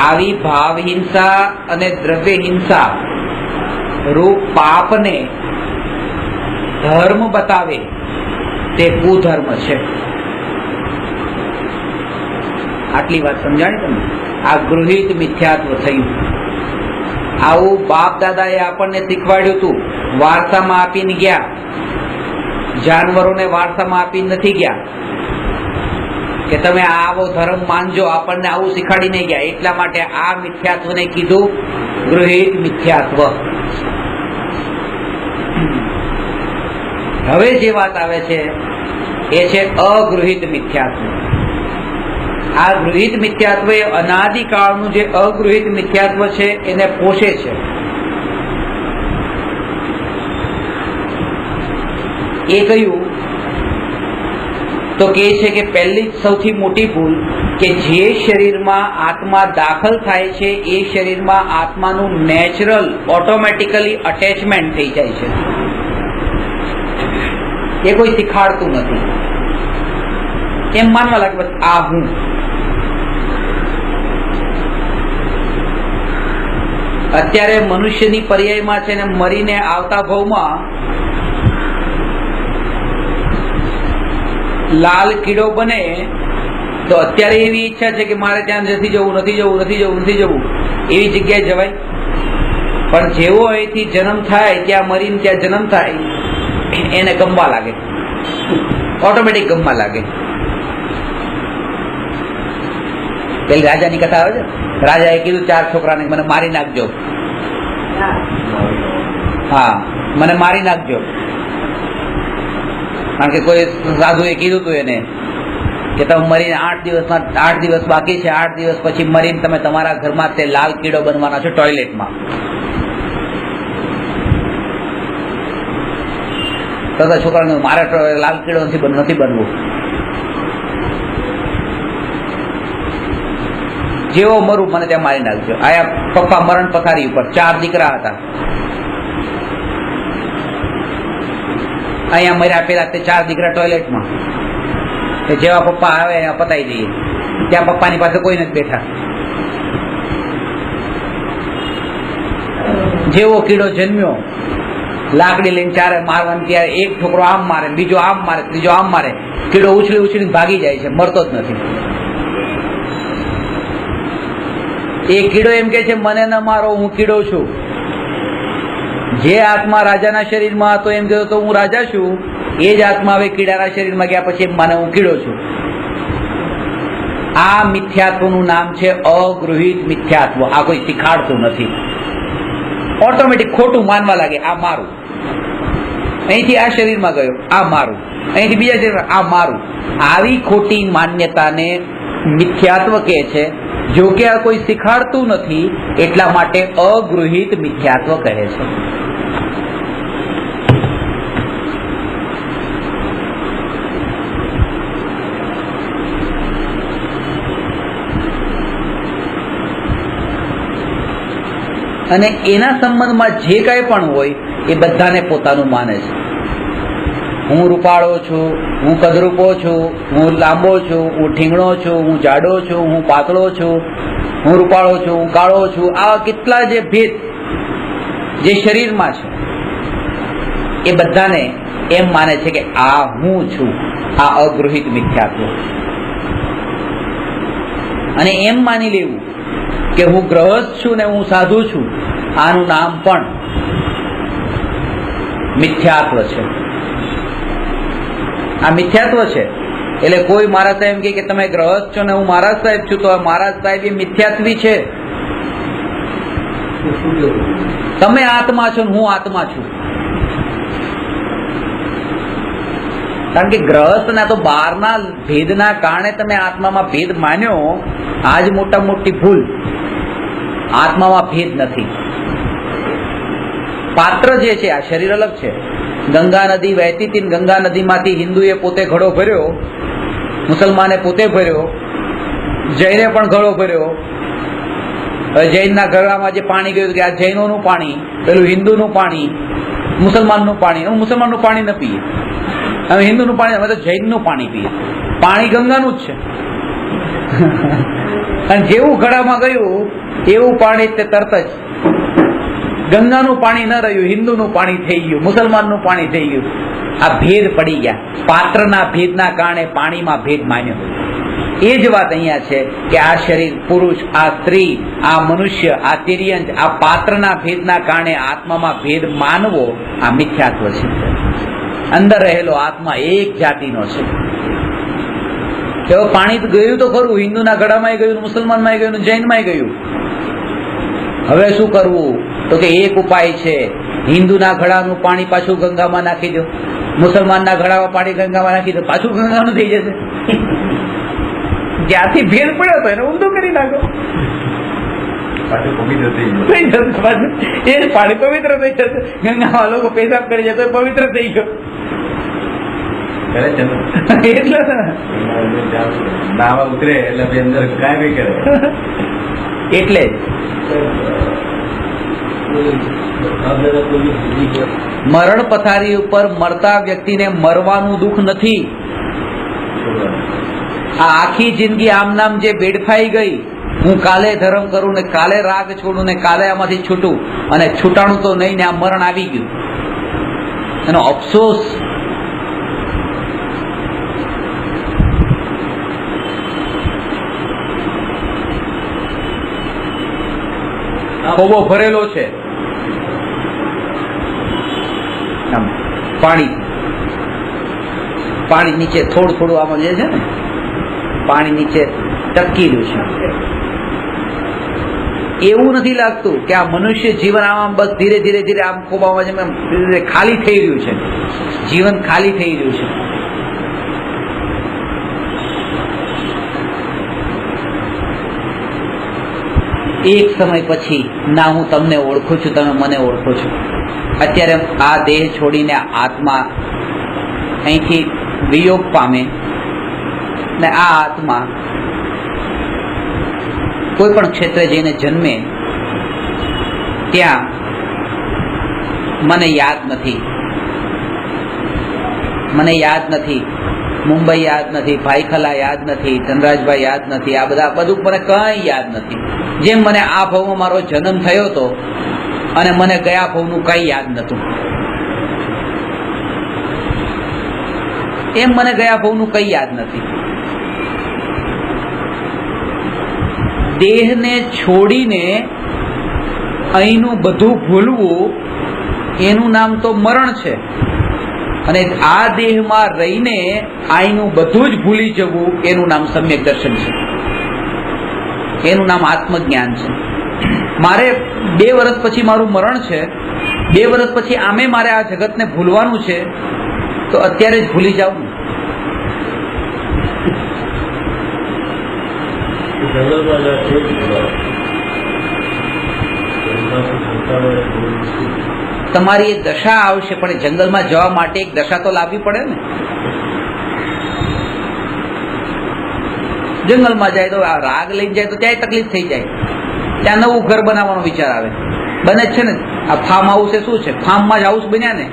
આવી ભાવ હિંસા અને દ્રવ્ય હિંસા રૂપ પાપને ધર્મ બતાવે તે કુધર્મ છે. આટલી વાત સમજાણી તમને? આ ગૃહિત મિથ્યાત્વ થયું. આવું બાપ દાદાએ આપણને શીખવાડ્યું હતું, વારસામાં આપીને ગયા. જાનવરોને વારસામાં આપીને નથી ગયા કે તમે આવો ધર્મ માનજો, આપણને આવું શીખવાડીને ગયા. એટલા માટે આ મિથ્યાત્વને કીધું ગૃહિત મિથ્યાત્વ. હવે જે વાત આવે છે એ છે અગૃહિત મિથ્યાત્વ. આ ગૃહિત મિથ્યાત્વ એ અનાદિકાળનું જે અગૃહિત મિથ્યાત્વ છે એને પોષે છે. એ કયું તો કહે છે કે પહેલી સૌથી મોટી ભૂલ કે જે શરીરમાં આત્મા દાખલ થાય છે એ શરીરમાં આત્માનું નેચરલ ઓટોમેટિકલી અટેચમેન્ટ થઈ જાય છે. એ કોઈ શીખાડતું નથી. એમ માનવા લાગે બસ આ હું. અત્યારે મનુષ્યની પર્યાયમાં છે ને મરીને આવતા ભાવમાં લાલ કીડો બને તો અત્યારે એવી ઈચ્છા છે કે મારે ત્યાં નથી જવું એવી જગ્યાએ જવાય. પણ જેવો અહીંથી જન્મ થાય ત્યાં મરીને ત્યાં જન્મ થાય એને ગમવા લાગે, ઓટોમેટિક ગમવા લાગે. પેલી રાજાની કથા આવે છે, રાજાએ કીધું 4 છોકરાને મને મારી નાખજો. હા, મને મારી નાખજો. કારણ કે કોઈ સાધુએ કીધું હતું એને કે તમે મરીને 8 દિવસ બાકી છે, 8 દિવસ પછી મરીને તમે તમારા ઘરમાં તે લાલ કીડો બનવાના છો ટોયલેટમાં. તો છોકરાને મારે લાલ કીડો નથી બનવું. જેવો મરું મને ત્યાં મારી નાખજો. આયા પપ્પા મરણ પથારી ઉપર, 4 દીકરા હતા. અહીંયા મર્યા પેલા તે 4 દીકરા ટોયલેટમાં. જેવા પપ્પા આવે અહીંયા પતાવી દઈએ. ત્યાં પપ્પાની પાસે કોઈ નથી બેઠા. જેવો કીડો જન્મ્યો, લાકડી લઈને 4 મારવાની ત્યારે એક છોકરો આમ મારે, બીજો આમ મારે, ત્રીજો આમ મારે. કીડો ઉછળી ભાગી જાય છે, મરતો જ નથી. એ કીડો એમ કે છે મને ન મારો, હું કીડો છું. જે આત્મા રાજાના શરીરમાં હતો એમ કહેતો હું રાજા છું, એ જ આત્મા હવે કીડાના શરીરમાં ગયા પછી એમ માને હું કીડો છું. આ મિથ્યાત્વનું નામ છે અગૃહિત મિથ્યાત્વ. આ કોઈ શીખાડતું નથી. ઓટોમેટિક ખોટું માનવા લાગે, આ મારું. અહીંથી આ શરીરમાં ગયો, આ મારું. અહીંથી બીજા શરીરમાં, આ મારું. આવી ખોટી માન્યતાને મિથ્યાત્વ કહે છે. જો કે આ કોઈ શીખાડતું નથી એટલા માટે અગૃહિત મિથ્યાત્વ કહે છે. અને એના સંબંધમાં જે કંઈ પણ હોય એ બધાને પોતાનું માને છે. હું રૂપાળો છું, હું કદરૂપો છું, હું લાંબો છું, હું ઠીંગણો છું, હું જાડો છું, હું પાતળો છું, હું રૂપાળો છું, હું કાળો છું. આવા કેટલા જે ભેદ જે શરીરમાં છે એ બધાને એમ માને છે કે આ હું છું. આ અગૃહિત મિથ્યાત્વ. અને એમ માની લેવું કે હું ગ્રહસ્થ છું ને હું સાધુ છું, આનું નામ પણ મિથ્યાત્વ છે. આ મિથ્યાત્વ છે. એટલે કોઈ મહારાજ સાહેબ કે તમે ગ્રહસ્થ છો ને હું મહારાજ સાહેબ છું, તો મહારાજ સાહેબ એ મિથ્યાત્વી છે. તમે આત્મા છો ને હું આત્મા છું. કારણ કે ગ્રહસ્થના તો બહારના ભેદના કારણે તમે આત્મામાં ભેદ માન્યો, આ જ મોટા મોટી ભૂલ. આત્મામાં ભેદ નથી. પાત્ર જે છે, આ શરીર અલગ છે. ગંગા નદી વહેતી હતી, ગંગા નદીમાંથી હિન્દુએ પોતે ઘડો ભર્યો, મુસલમાને પોતે ભર્યો, જૈને પણ ઘડો ભર્યો. હવે જૈનના ઘડામાં જે પાણી ગયું કે આ જૈનોનું પાણી, પેલું હિન્દુનું પાણી, મુસલમાનનું પાણી. હું મુસલમાનનું પાણી ન પીએ, અમે હિન્દુનું પાણી, અમે તો જૈનનું પાણી પીએ. પાણી ગંગાનું જ છે. અને જેવું ઘડામાં ગયું એવું પાણી તે તરત જ ગંગાનું પાણી ન રહ્યું, હિન્દુનું પાણી થઈ ગયું, મુસલમાનનું પાણી થઈ ગયું. આ ભેદ પડી ગયા. પાત્રના ભેદના કારણે પાણીમાં ભેદ માન્યો. એ જ વાત અહીંયા છે કે આ શરીર પુરુષ, આ સ્ત્રી, આ મનુષ્ય, આ તિર્યંત, આ પાત્રના ભેદના કારણે આત્મામાં ભેદ માનવો આ મિથ્યાત્વ છે. અંદર રહેલો આત્મા એક જાતિનો છે. પાણી ગયું તો ખરું, હિન્દુના ઘડામાં ગયું, મુસલમાનમાં ગયું, જૈનમાં ગયું. હવે શું કરવું? તો કે એક ઉપાય છે, હિન્દુના ઘડાનું પાણી પાછું ગંગામાં નાખી દો, મુસલમાનના ઘડામાં પાણી ગંગામાં નાખી દો, પાછું ગંગાનું થઈ જશે. જ્યાંથી ભેદ પડ્યો હતો એને ઊંધું કરી નાખો, એ પાણી પવિત્ર થઈ જશે. ગંગામાં લોકો પેશાબ કરી જતો પવિત્ર થઈ ગયો. એટલે નાવા ઉતરે એટલે અંદર કાંઈ કરે. એટલે મરણ પથારી ઉપર મરતા વ્યક્તિને મરવાનું દુઃખ નથી. આ આખી જિંદગી આમ નામ જે બેડફાઈ ગઈ, હું કાલે ધર્મ કરું ને કાલે રાગ છોડું ને કાલે આમાંથી છૂટું, અને છૂટાણું તો નહીં ને આ મરણ આવી ગયું, એનો અફસોસ. ખોબો ભરેલો છે પાણી, પાણી નીચે થોડું થોડું આમાં જે છે ને પાણી નીચે ટકી રહ્યું છે. એવું નથી લાગતું કે આ મનુષ્ય જીવન આમ બસ ધીરે ધીરે ધીરે આમ ખોબામાં જેમ ખાલી થઈ રહ્યું છે, જીવન ખાલી થઈ રહ્યું છે. એક સમય પછી ના હું તમને ઓળખું છું, તમે મને ઓળખો છો. અત્યારે આ દેહ છોડીને આત્મા અહીંથી વિયોગ પામે ને આ આત્મા કોઈ પણ ક્ષેત્રે જઈને જન્મે, ત્યાં મને યાદ નથી, મને યાદ નથી, મુંબઈ યાદ નથી, ભાઈખલા યાદ નથી, ધનરાજભાઈ યાદ નથી, આ બધા બધું મને કઈ યાદ નથી. જેમ મને આ ભાવમાં મારો જન્મ થયો હતો અને મને ગયા ભાવનું કઈ યાદ નતું, એમ મને ગયા ભાવનું કઈ યાદ નથી. દેહને છોડીને અહીંનું બધું ભૂલવું એનું નામ તો મરણ છે, અને આ દેહમાં રહીને અહીંનું બધું જ ભૂલી જવું એનું નામ સમ્યક દર્શન છે, એનું નામ આત્મજ્ઞાન છે. મારે 2 વર્ષ પછી મારું મરણ છે, 2 વર્ષ પછી આમે મારે આ જગતને ભૂલવાનું છે, તો અત્યારે જ ભૂલી જાવ. તમારી એક દશા આવશે, પણ જંગલમાં જવા માટે એક દશા તો લાવવી પડે ને. જંગલમાં જાય તો આ રાગ લઈને જાય તો ત્યાં તકલીફ થઈ જાય, ત્યાં નવું ઘર બનાવવાનો વિચાર આવે, બને જ છે ને. આ ફાર્મ હાઉસ એ શું છે, ફાર્મમાં જ હાઉસ બન્યા ને,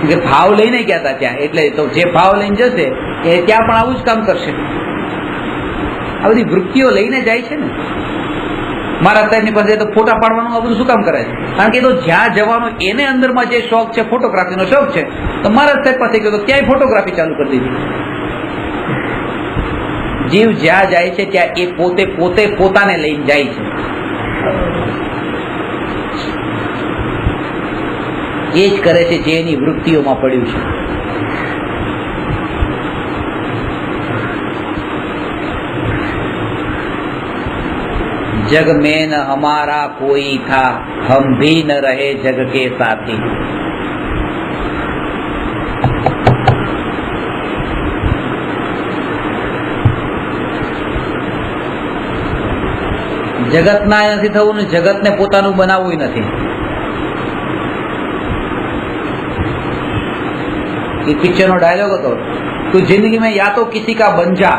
કે ભાવ લઈને ગયા હતા ત્યાં, એટલે તો જે ભાવ લઈને જશે એ ત્યાં પણ આવું જ કામ કરશે. આ બધી વૃત્તિઓ લઈને જાય છે ને. મારા સાહેબની પાસે તો ફોટા પાડવાનું આ બધું શું કામ કરે છે? કારણ કે એ તો જ્યાં જવાનો એને અંદરમાં જે શોખ છે, ફોટોગ્રાફીનો શોખ છે, તો મારા સાહેબ પાસે ગયો તો ત્યાંય ફોટોગ્રાફી ચાલુ કરી દીધી. જીવ જ્યાં જાય છે ત્યાં એ પોતે પોતે પોતાને લઈને જાય છે. એ જ કરે છે જે એની વૃત્તિઓમાં પડ્યું છે. जग में न हमारा कोई था, हम भी न रहे जग के साथी. જગત ના નથી થવું ને જગત ને પોતાનું બનાવવું નથી. એ पिक्चर નો डायलॉग હતો, तू जिंदगी में या तो किसी का बन जा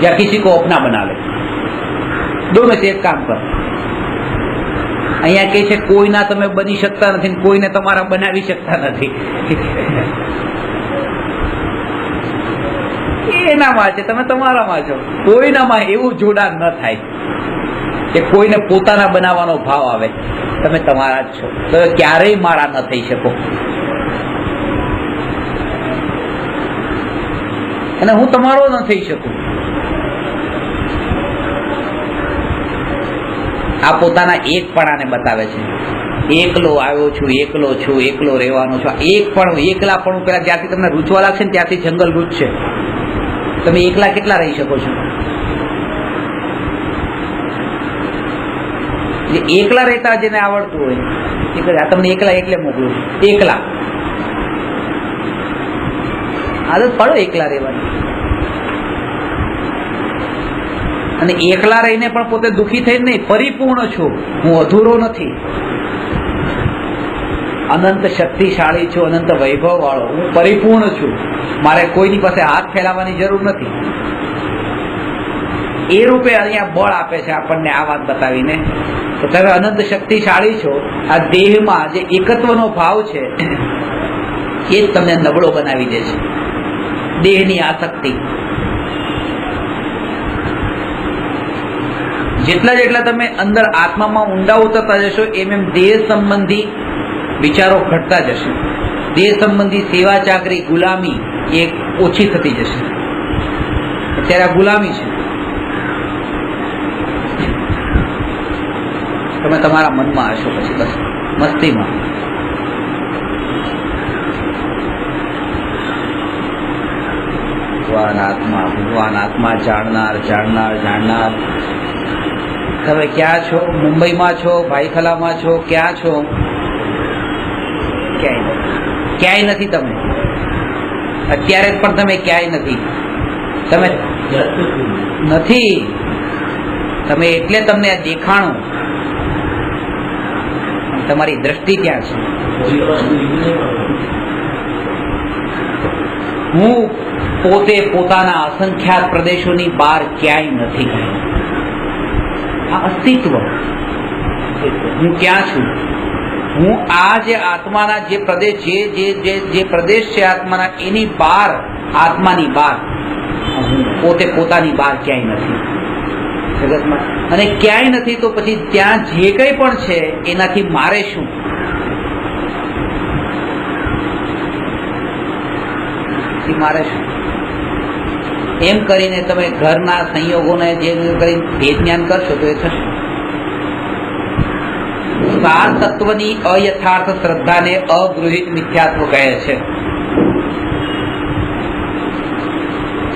या किसी को अपना बना ले, दो में से एक काम कर. અહીંયા કહે છે કોઈના તમે બની શકતા નથી, કોઈને તમારા બનાવી શકતા નથી. એનામાં છે, તમે તમારામાં છો. કોઈનામાં એવું જોડાણ ન થાય કે કોઈને પોતાના બનાવવાનો ભાવ આવે. તમે તમારા જ છો, તો ક્યારેય મારા ન થઈ શકો. અને હું તમારો ન થઈ શકું. આ પોતાના એકપણાને બતાવે છે. એકલો આવ્યો છું, એકલો છું, એકલો રહેવાનો છું. એકપણું, એકલાપણું પેલા જ્યાંથી તમને રૂચવા લાગશે ને ત્યાંથી જંગલ રૂચશે. તમે એકલા કેટલા રહી શકો છો? જે એકલા રહેતા જેને આવડતું હોય એ કરે. આ તમને એકલા એટલે મોકલું છું. એકલા આદત પાડો એકલા રહેવાની. અને એકલા રહીને પણ પોતે દુઃખી થઈને નહીં, પરિપૂર્ણ છું, હું અધૂરો નથી. અનંત શક્તિશાળી છું, અનંત વૈભવ વાળો, હું પરિપૂર્ણ છું. મારે કોઈની પાસે હાથ ફેલાવવાની જરૂર નથી. એ રૂપે અહીંયા બળ આપે છે આપણને આ વાત બતાવીને તો તમે અનંત શક્તિશાળી છો. આ દેહમાં જે એકત્વનો ભાવ છે એ જ તમને નબળો બનાવી દે છે, દેહની આસક્તિ. જેટલા તમે અંદર આત્મામાં ઊંડા ઉતરતા જશો એમ દેહ સંબંધી વિચારો ઘટતા જશે. દેહ સંબંધી સેવા ચાકરી ગુલામી એ ઓછી થતી જશે. અત્યારે આ ગુલામી છે. તમે તમારા મનમાં હશો પછી બસ મસ્તીમાં. ભગવાન આત્મા જાણનાર. તમે ક્યાં છો? મુંબઈમાં છો, ભાઈખલામાં છો, ક્યાં છો? ક્યાંય નથી. તમે અત્યારે પણ તમે ક્યાંય નથી. તમે નથી. તમે એટલે તમને દેખાણું. તમારી દ્રષ્ટિ ક્યાં છે? હું પોતે પોતાના અસંખ્યાત પ્રદેશોની બહાર ક્યાંય નથી. આ અસ્તિત્વ. હું ક્યાં છું? હું આ જે આત્માના જે પ્રદેશ જે પ્રદેશ છે આત્માના એની બહાર, આત્માની બહાર હું પોતે પોતાની બહાર ક્યાંય નથી જગતમાં. અને ક્યાંય નથી તો પછી ત્યાં જે કંઈ પણ છે એનાથી મારે શું? મારે શું? એમ કરીને તમે ઘરના સંયોગોને જે કરી ભેદ જ્ઞાન કરશો તો એ થશે. સાર તત્વની અયથાર્થ શ્રદ્ધાને અગૃહિત મિથ્યાત્વ કહે છે.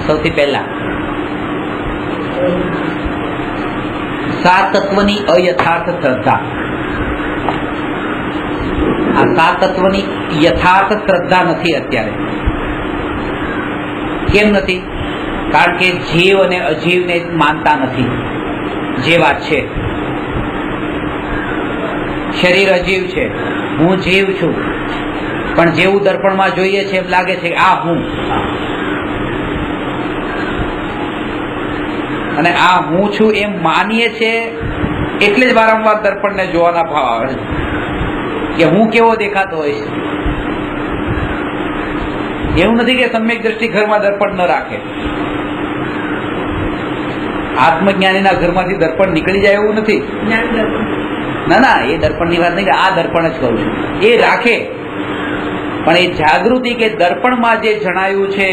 સૌથી પહેલા સાત તત્વની અયથાર્થ શ્રદ્ધા. આ સાત તત્વની યથાર્થ શ્રદ્ધા નથી અત્યારે. કેમ નથી? કારણ કે જીવ અને અજીવને માનતા નથી. જે વાત છે, શરીર અજીવ છે, હું જીવ છું, પણ જેવું દર્પણમાં જોઈએ છે એમ લાગે છે આ હું, અને આ હું છું એમ માનીએ છે. એટલે જ વારંવાર દર્પણને જોવાના ભાવ આવે છે કે હું કેવો દેખાતો હોય છે. એવું નથી કે સમ્યક દ્રષ્ટિ ઘરમાં દર્પણ ન રાખે. આત્મજ્ઞાનીના ઘરમાંથી દર્પણ નીકળી જાય એવું નથી. ના, એ દર્પણની વાત નહીં, આ દર્પણ જ કહું છું. એ રાખે, પણ એ જાગૃતિ કે દર્પણમાં જે જણાયું છે,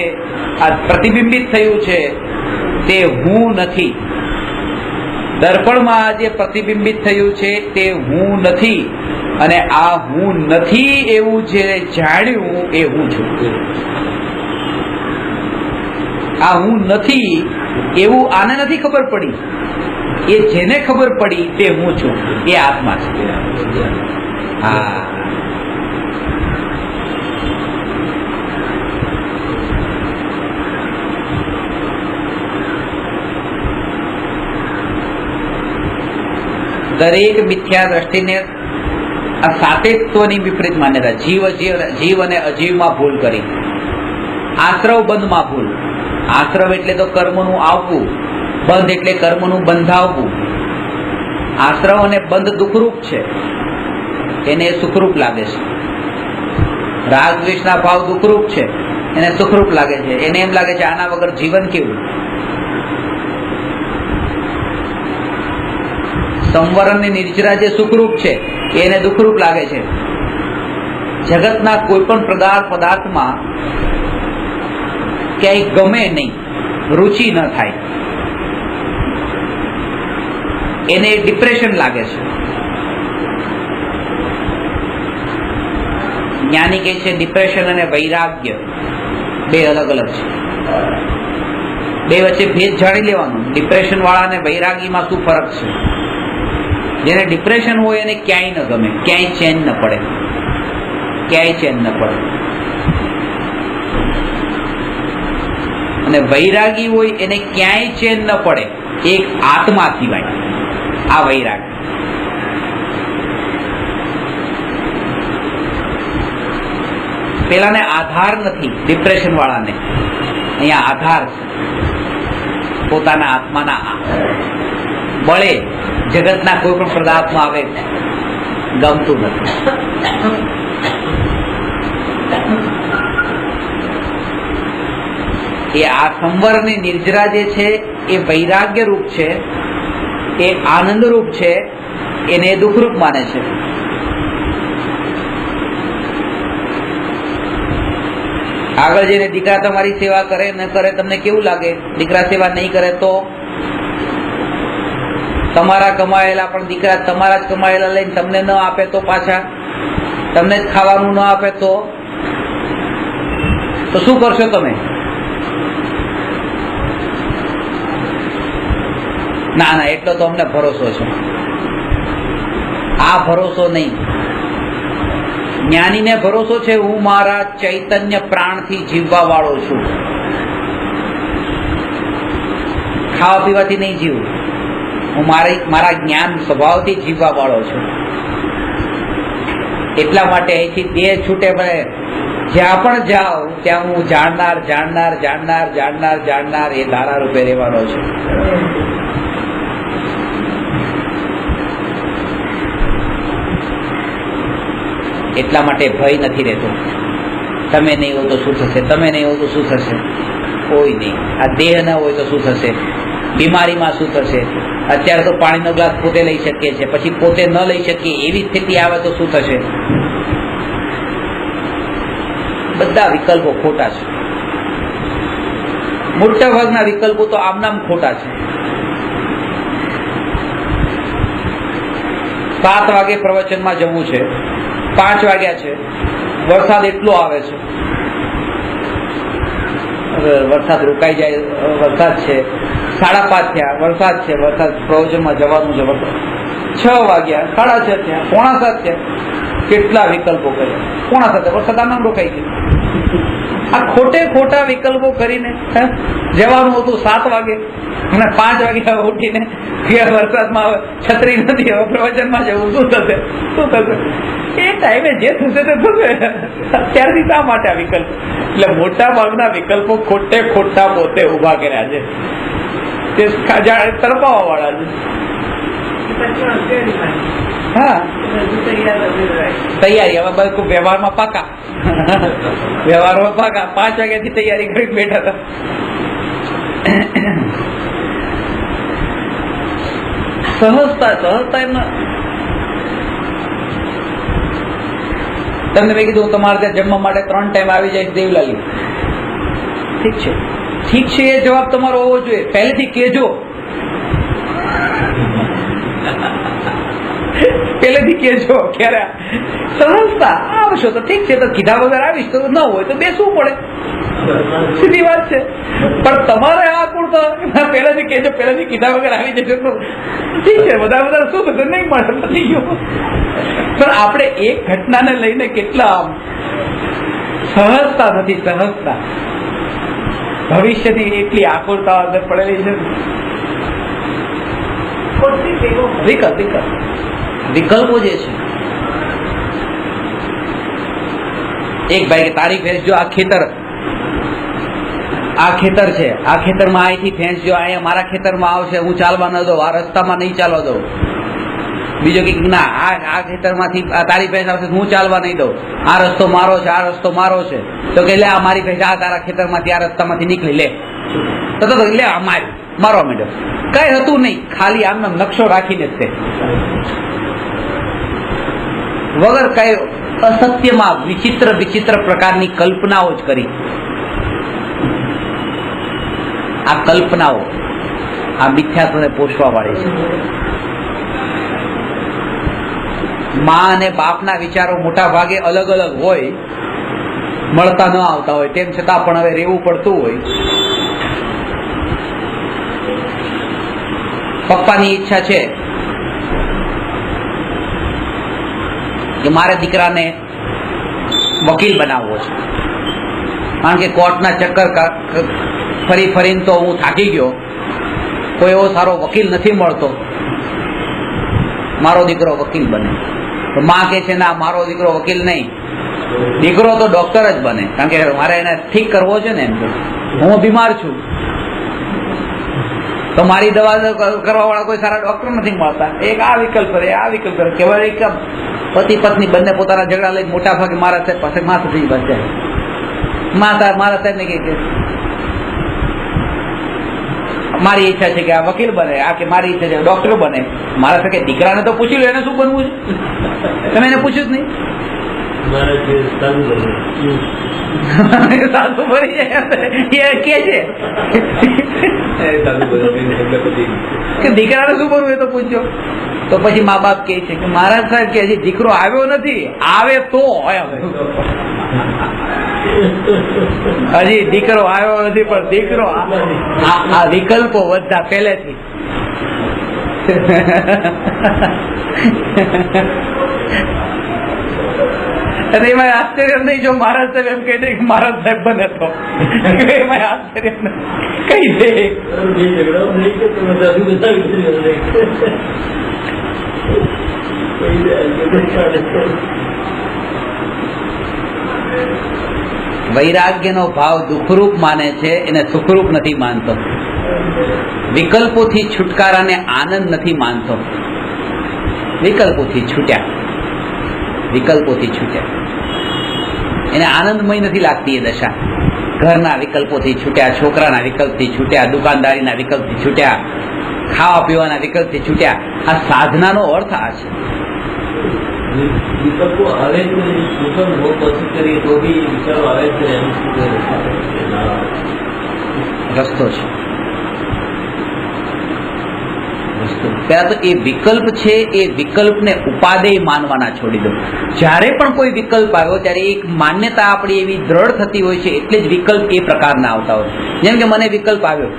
આ પ્રતિબિંબિત થયું છે તે હું નથી. દર્પણમાં જે પ્રતિબિંબિત થયું છે તે હું નથી, અને આ હું નથી એવું જે જાણ્યું એ હું છું. આ હું નથી એવું આને નથી ખબર પડી. એ જેને ખબર પડી તે હું છું, એ આત્મા છે. હા, દરેક મિથ્યા દ્રષ્ટિને આ સાતેત્વની વિપરીત માન્યતા. જીવ અને અજીવમાં ભૂલ કરી. આશ્રવ બંધમાં ભૂલ. આશ્રવ એટલે તો કર્મનું આવવું, બંધ એટલે કર્મનું બંધાવવું. આશ્રવ અને બંધ દુઃખરૂપ છે, એને સુખરૂપ લાગે છે. રાગ દ્વેષના ભાવ દુઃખરૂપ છે, એને સુખરૂપ લાગે છે. એને એમ લાગે છે આના વગર જીવન કેવું. સંવરણ ની નિર્જરા જે સુખરૂપ છે એને દુઃખરૂપ લાગે છે. જગતના કોઈ પણ પદાર્થમાં ક્યાંય ગમે નહીં, રુચિ ન થાય, એને ડિપ્રેશન લાગે છે. જ્ઞાની કહે છે ડિપ્રેશન અને વૈરાગ્ય બે અલગ અલગ છે. બે વચ્ચે ભેદ જાણી લેવાનું. ડિપ્રેશન વાળા અને વૈરાગીમાં શું ફરક છે? જેને ડિપ્રેશન હોય એને ક્યાંય ન ગમે, ક્યાંય ચેન ન પડે, ક્યાંય ચેન ન પડે. અને વૈરાગી હોય એને ક્યાંય ચેન ન પડે, એક આત્મા સિવાય. આ વૈરાગ. પેલાને આધાર નથી, ડિપ્રેશન વાળાને અહીંયા આધાર છે. પોતાના આત્માના બળે જગતના કોઈ પણ પદાર્થમાં આવે ગમતું નથી. એ આ સંવરની નિર્જરા જે છે એ વૈરાગ્ય રૂપ છે, એ આનંદ રૂપ છે, એને દુઃખરૂપ માને છે. આગળ જઈને દીકરા તમારી સેવા કરે ન કરે તમને કેવું લાગે? દીકરા સેવા નહીં કરે તો તમારા કમાયેલા પણ દીકરા તમારા જ કમાયેલા લઈને તમને ન આપે તો, પાછા તમને જ ખાવાનું ન આપે તો શું કરશો તમે? ના ના, એટલો તો અમને ભરોસો છે. આ ભરોસો નહીં. જ્ઞાનીને ભરોસો છે હું મારા ચૈતન્ય પ્રાણથી જીવવા વાળો છું, ખાવા પીવાથી નહીં જીવું. હું મારા જ્ઞાન સ્વભાવથી જીવવા વાળો છું. એટલા માટે અહીંથી દેહ છૂટે પડે જ્યાં પણ જાઓ ત્યાં હું જાણનાર જાણનાર જાણનાર જાણનાર જાણનાર એ ધારા રૂપે રહેવાનો છું. એટલા માટે ભય નથી રહેતો. તમે નહીં હો તો શું થશે, તમે નહીં હો તો શું થશે? કોઈ નહીં. આ દેહ ન હોય તો શું થશે? બીમારીમાં શું થશે? અત્યારે તો પાણીનો ગ્લાસ પોતે લઈ શકીએ છીએ, પછી પોતે ન લઈ શકીએ એવી સ્થિતિ આવે તો શું થશે? બધા વિકલ્પો ખોટા છે. મોટા ભાગના વિકલ્પો તો આમનામ ખોટા છે. 7 વાગે પ્રવચનમાં જવું છે, 5 વાગ્યા છે, વરસાદ એટલો આવે છે, વરસાદ રોકાઈ જાય, વરસાદ છે, 5:30 થયા, વરસાદ છે, વરસાદ પ્રવચનમાં જવાનું છે, વરસાદ 6 વાગ્યા, 6:30 થયા, 6:45 થયા, કેટલા વિકલ્પો કર્યા, 6:45 વરસાદ આમ રોકાઈ ગયો. આ ખોટે ખોટા વિકલ્પો કરીને જવાનું હતું 7 વાગે અને 5 વાગે ઉઠીને વરસાદમાં છત્રી નથી, હવે પ્રવચનમાં જવું, શું થશે? શું થશે? એ ટાઈમે જે થશે તે થશે. અત્યારથી શા માટે આ વિકલ્પ? એટલે મોટા ભાગના વિકલ્પો ખોટે ખોટા પોતે ઉભા કર્યા છે, તે તડપાવા વાળા છે. હા, તૈયારી હવે બધું વ્યવહારમાં પાકા. વ્યવહારમાં પાકા. 5 વાગ્યાથી તૈયારી કરી બેઠા હતા. સહજતા એમને તમને મેં કીધું તમારે ત્યાં જમવા માટે 3 ટાઈમ આવી જાય દેવલાલી. ઠીક છે, ઠીક છે, એ જવાબ તમારો હોવો જોઈએ. પહેલેથી કેજો, પહેલેથી કેજો. ક્યારે સહજતા આવશો તો ઠીક છે, તો કીધા વગર આવીશ તો ન હોય તો બેસવું પડે, સીધી વાત છે. પણ તમારે આ પૂરતો પહેલાથી કેજો, પહેલાથી કીધા વગર આવી જશો તો ઠીક છે, વધારે શું થશે? નહીં મળે, નથી ગયો. પણ આપણે એક ઘટનાને લઈને કેટલા સહજતા નથી, સહજતા ભવિષ્યની એટલી આકુરતા અંદર પડેલી છે. વિકલ્પો જે છે. એક ભાઈ કે તારી ફેંસ જો આ ખેતર છે, આ ખેતરમાં અહીંથી ફેંસ જો અહીંયા મારા ખેતરમાં આવશે, હું ચાલવા ન દઉં, આ રસ્તામાં નહીં ચાલવા દઉં. બીજો કે ના, આ ખેતરમાંથી તારી ભેંસ આવશે, હું ચાલવા નહીં દઉં, આ રસ્તો મારો છે, આ રસ્તો મારો છે. તો કે લે આ મારી ભેંસ આ તારા ખેતરમાંથી આ રસ્તામાંથી નીકળી લે. તો લે આ મારવા માંડ્યો. કઈ હતું નહીં, ખાલી આમનો નકશો રાખીને જ તે વગર કઈ અસત્યમાં વિચિત્ર પ્રકારની કલ્પનાઓ જ કરી. આ કલ્પનાઓ આ મિથ્યાત્વને પોષવા વાળી છે. મા અને બાપના વિચારો મોટા ભાગે અલગ અલગ હોય, મળતા ન આવતા હોય, તેમ છતાં પણ હવે રહેવું પડતું હોય. પપ્પાની ઈચ્છા છે કે મારે દીકરાને વકીલ બનાવવો છે, કારણ કે કોર્ટના ચક્કર ફરીને તો હું થાકી ગયો, કોઈ એવો સારો વકીલ નથી મળતો, મારો દીકરો વકીલ બને. તો માં કે છે ના, મારો દીકરો વકીલ નહીં, દીકરો તો ડોક્ટર જ બને, કારણ કે મારે એને ઠીક કરવો છે ને. એમ તો હું બીમાર છું, તો મારી દવા કરવા વાળા કોઈ સારા ડોક્ટર નથી મળતા. એક આ વિકલ્પ કરે, આ વિકલ્પ કરે. કેવળ એક પતિ પત્ની બંને પોતાના ઝઘડા લઈને મોટા ભાગે મારા સાહેબ પાસે માથાથી બચે. મારા સાહેબ ને કે મારી ઈચ્છા છે કે આ વકીલ બને, આ કે મારી ઈચ્છા છે ડોક્ટર બને. મારા સાથે દીકરાને તો પૂછી લો એને શું બનવું છે. તમે એને પૂછ્યું જ નહીં. સાસુ ભરી જાય એ કે છે કે દીકરાને શું બનવું એ તો પૂછજો. તો પછી મા બાપ કે છે કે મહારાજ સાહેબ કે હજી દીકરો આવ્યો નથી, આવે તો હજી દીકરો આવ્યો નથી પણ દીકરો આ વિકલ્પો વધતા પહેલેથી. અને એમાં આશ્ચર્ય નહીં જો મહારાજ સાહેબ એમ કહી દે કે મહારાજ સાહેબ બને તો એમાં આશ્ચર્ય કહી દે. વૈરાગ્યનો ભાવ દુઃખરૂપ માને છે, એને સુખરૂપ નથી માનતો. વિકલ્પોથી છુટકારાને આનંદ નથી માનતો. વિકલ્પોથી છૂટ્યા એને આનંદમય નથી લાગતી એ દશા. ઘરના વિકલ્પોથી છૂટ્યા, છોકરાના વિકલ્પથી છૂટ્યા, દુકાનદારીના વિકલ્પથી છૂટ્યા, ખાવા પીવાના વિકલ્પથી છૂટ્યા. આ સાધનાનો અર્થ આ છે. વિકલ્પો આવે છે, બહુ પસંદ કરીએ તો બી વિકલ્પ આવે છે, રસ્તો છે. પેલા તો એ વિકલ્પ છે, એ વિકલ્પને ઉપાદેય માનવાના છોડી દો. જ્યારે પણ કોઈ વિકલ્પ આવ્યો ત્યારે એક માન્યતા આપણી એવી દ્રઢ થતી હોય છે, એટલે જ વિકલ્પ એ પ્રકારના આવતા હોય. જેમ કે મને વિકલ્પ આવ્યો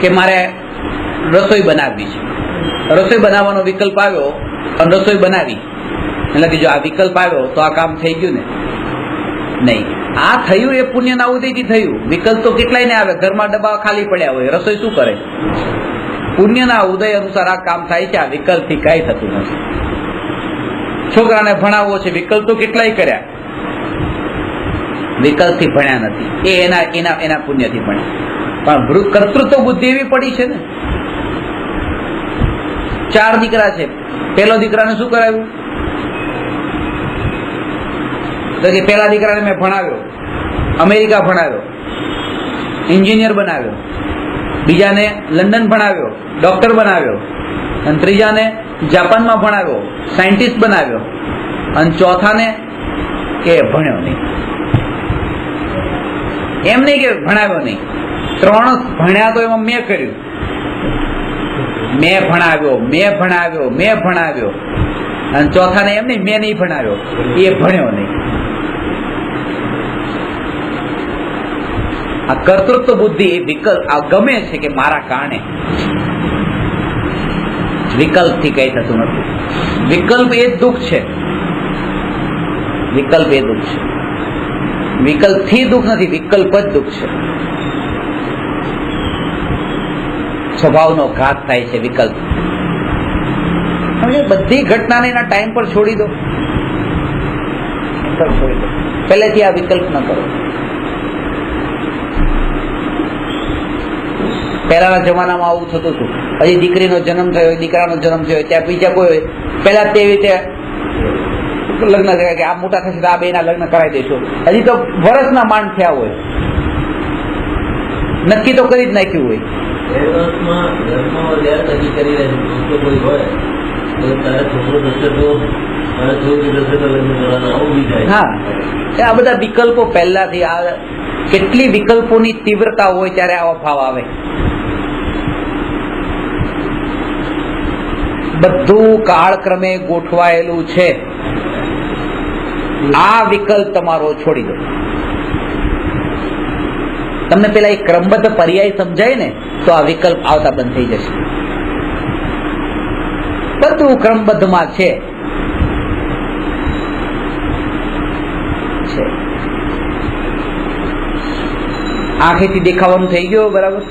કે મારે રસોઈ બનાવવી છે. રસોઈ બનાવવાનો વિકલ્પ આવ્યો અને રસોઈ બનાવી, એટલે કે જો આ વિકલ્પ આવ્યો તો આ કામ થઈ ગયું ને? નહીં. આ થયું એ પુણ્યના ઉદયથી થયું. વિકલ્પ તો કેટલાય ને આવે, ઘરમાં ડબ્બા ખાલી પડ્યા હોય, રસોઈ શું કરે? પુણ્યના ઉદય અનુસાર આ કામ થાય છે. આ વિકલ્પથી કઈ થતું નથી. છોકરાને ભણાવવો છે, વિકલ્પ તો કેટલાય કર્યા, વિકલ્પથી ભણ્યા નથી. એ એના પુણ્યથી ભણ્યા. પણ કર્તૃત્વ બુદ્ધિ એવી પડી છે ને. 4 દીકરા છે, પેલો દીકરાને શું કરાવ્યું? તો કે પેલા દીકરાને મેં ભણાવ્યો, અમેરિકા ભણાવ્યો, એન્જિનિયર બનાવ્યો. બીજાને લંડન ભણાવ્યો, ડોક્ટર બનાવ્યો. અને ત્રીજાને જાપાનમાં ભણાવ્યો, સાયન્ટિસ્ટ બનાવ્યો. અને ચોથાને કે ભણ્યો નહીં. એમ નહીં કે ભણાવ્યો નહીં, 3 ભણ્યા તો એમાં મેં કર્યું. મેં ભણાવ્યો. અને ચોથાને એમ નહીં, મેં નહીં ભણાવ્યો, એ ભણ્યો નહીં. આ કર્તૃત્વ બુદ્ધિ એ વિકલ્પ આ ગમે છે કે મારા કારણે. વિકલ્પથી કઈ થતું નથી. વિકલ્પ એ દુઃખ છે. વિકલ્પથી દુઃખ નથી, વિકલ્પ જ દુઃખ છે. સ્વભાવનો ઘાત થાય છે વિકલ્પ. બધી ઘટનાને એના ટાઈમ પર છોડી દો. પહેલેથી આ વિકલ્પ ન કરો. પહેલાના જમાનામાં આવું થતું હતું. હજી દીકરીનો જન્મ થયો, દીકરાનો જન્મ થયો, ત્યાં બીજા કોઈ હોય પહેલા તેવી રીતે લગ્ન થયા કે આ મોટા થશે તો આ બેના લગ્ન કરાવી દઈશું. હજી તો વર્ષના માંડ થયા હોય, નક્કી તો કરી જ નાખ્યું હોય. હા, આ બધા વિકલ્પો પહેલાથી કેટલી વિકલ્પોની તીવ્રતા હોય ત્યારે આવા ભાવ આવે. બધું કાળક્રમે ગોઠવાયેલું છે. આ વિકલ્પ તમારો છોડી દો. તમને પેલા એક ક્રમબદ્ધ પર્યાય સમજાય ને તો આ વિકલ્પ આવતા બંધ થઈ જશે. બધું ક્રમબદ્ધમાં છે. આંખેથી દેખાવાનું થઈ ગયો બરાબર.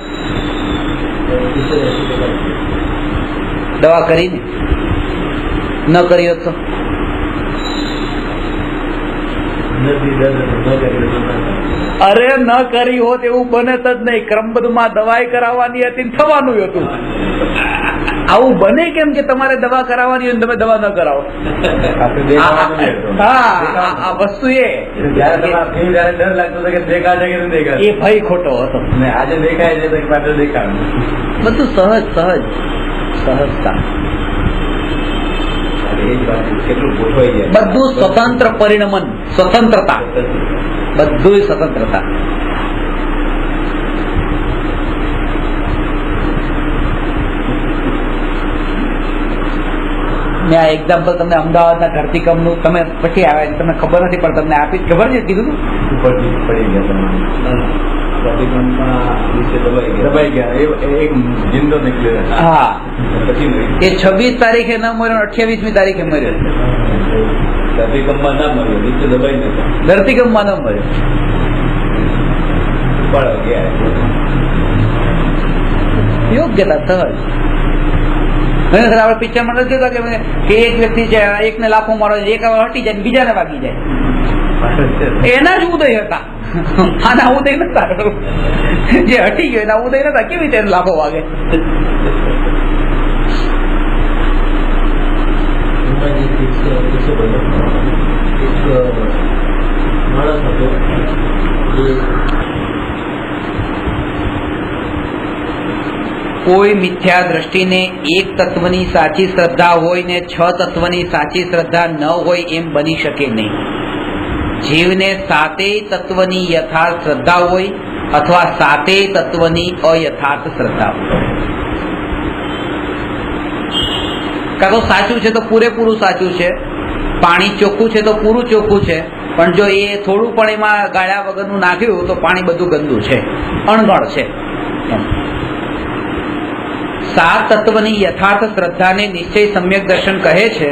દવા કરીને ન કરી હોત તો અંદરથી દર્દ ન કરી તો ના થાય. અરે ન કરી હોત એવું બને જ નહીં. ક્રમબદ્ધમાં દવાઈ કરાવવાની હતી, થવાનું હતું. આવું બને કેમ કે તમારે દવા કરાવવાની હોય તમે દવા ન કરાવો? હા, આ વસ્તુ એ ડર લાગતો હતો કે દેખાશે કે નહીં દેખાશે, એ ભય ખોટો હતો. આજે દેખાય છે તો પાછળ દેખાય. બધું સહજ સહજતા, કેટલું ગોઠવાઈ જાય, બધું સ્વતંત્ર પરિણમન, સ્વતંત્રતા, બધું સ્વતંત્રતા. મેં આ એક્ઝામ્પલ તમને અમદાવાદના ધરતીકંપનું તમે પછી આવે તમને ખબર નથી પણ તમને આપી ખબર છે કીધું ઉપરથી પડી ગયા દબાઈ ગયા એક જિંદો નીકળ્યો. હા, પછી એ 26 તારીખે ન મર્યો, 28મી તારીખે મર્યો. ધરતીકંપમાં ના મળ્યો, નીચે દબાઈ નતા, ધરતીકંપમાં ન મર્યો. ઉપાડવા ગયા. યોગ્યતા સહજ. આપણે પિક્ચરમાં નથી જોતા કે એક વ્યક્તિ છે, એકને લાફો મારો, એક હટી જાય બીજાને વાગી જાય. એના જ ઉદય હતા, આના ઉદય નતા. જે હટી ગયો એના ઉદય નતા, કેવી રીતે લાફો વાગે? માણસ હતો કોઈ મિથ્યા દ્રષ્ટિને એક તત્વની સાચી શ્રદ્ધા હોય ને 6 તત્વની સાચી શ્રદ્ધા ન હોય એમ બની શકે નહીં. જીવને 7 તત્વની યથાર્થ શ્રદ્ધા હોય અથવા 7 તત્વની અયથાર્થ શ્રદ્ધા હોય. કાં તો સાચું છે તો પૂરેપૂરું સાચું છે, પાણી ચોખ્ખું છે તો પૂરું ચોખ્ખું છે, પણ જો એ થોડું પણ એમાં ગાળ્યા વગરનું નાખ્યું તો પાણી બધું ગંદુ છે, અણગણ છે. 7 તત્વની યથાર્થ શ્રદ્ધાને નિશ્ચય સમ્યક દર્શન કહે છે.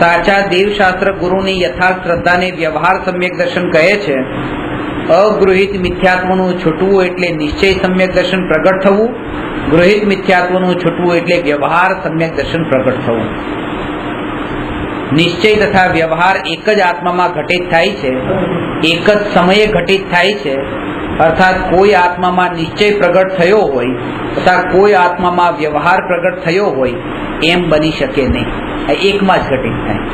સાચા દેવશાસ્ત્ર ગુરુની યથાર્થ શ્રદ્ધાને વ્યવહાર સમ્યક દર્શન કહે છે. અગૃહિત મિથ્યાત્વનું છૂટવું એટલે નિશ્ચય સમ્યક દર્શન પ્રગટ થવું, ગૃહિત મિથ્યાત્વનું છૂટવું એટલે વ્યવહાર સમ્યક દર્શન પ્રગટ થવું. નિશ્ચય તથા વ્યવહાર એક જ આત્મામાં ઘટિત થાય છે, એક જ સમયે ઘટિત થાય છે. અર્થાત કોઈ આત્મામાં નિશ્ચય પ્રગટ થયો હોય તથા કોઈ આત્મામાં વ્યવહાર પ્રગટ થયો હોય એમ બની શકે નહીં. એકમાં જ ઘટિત થાય.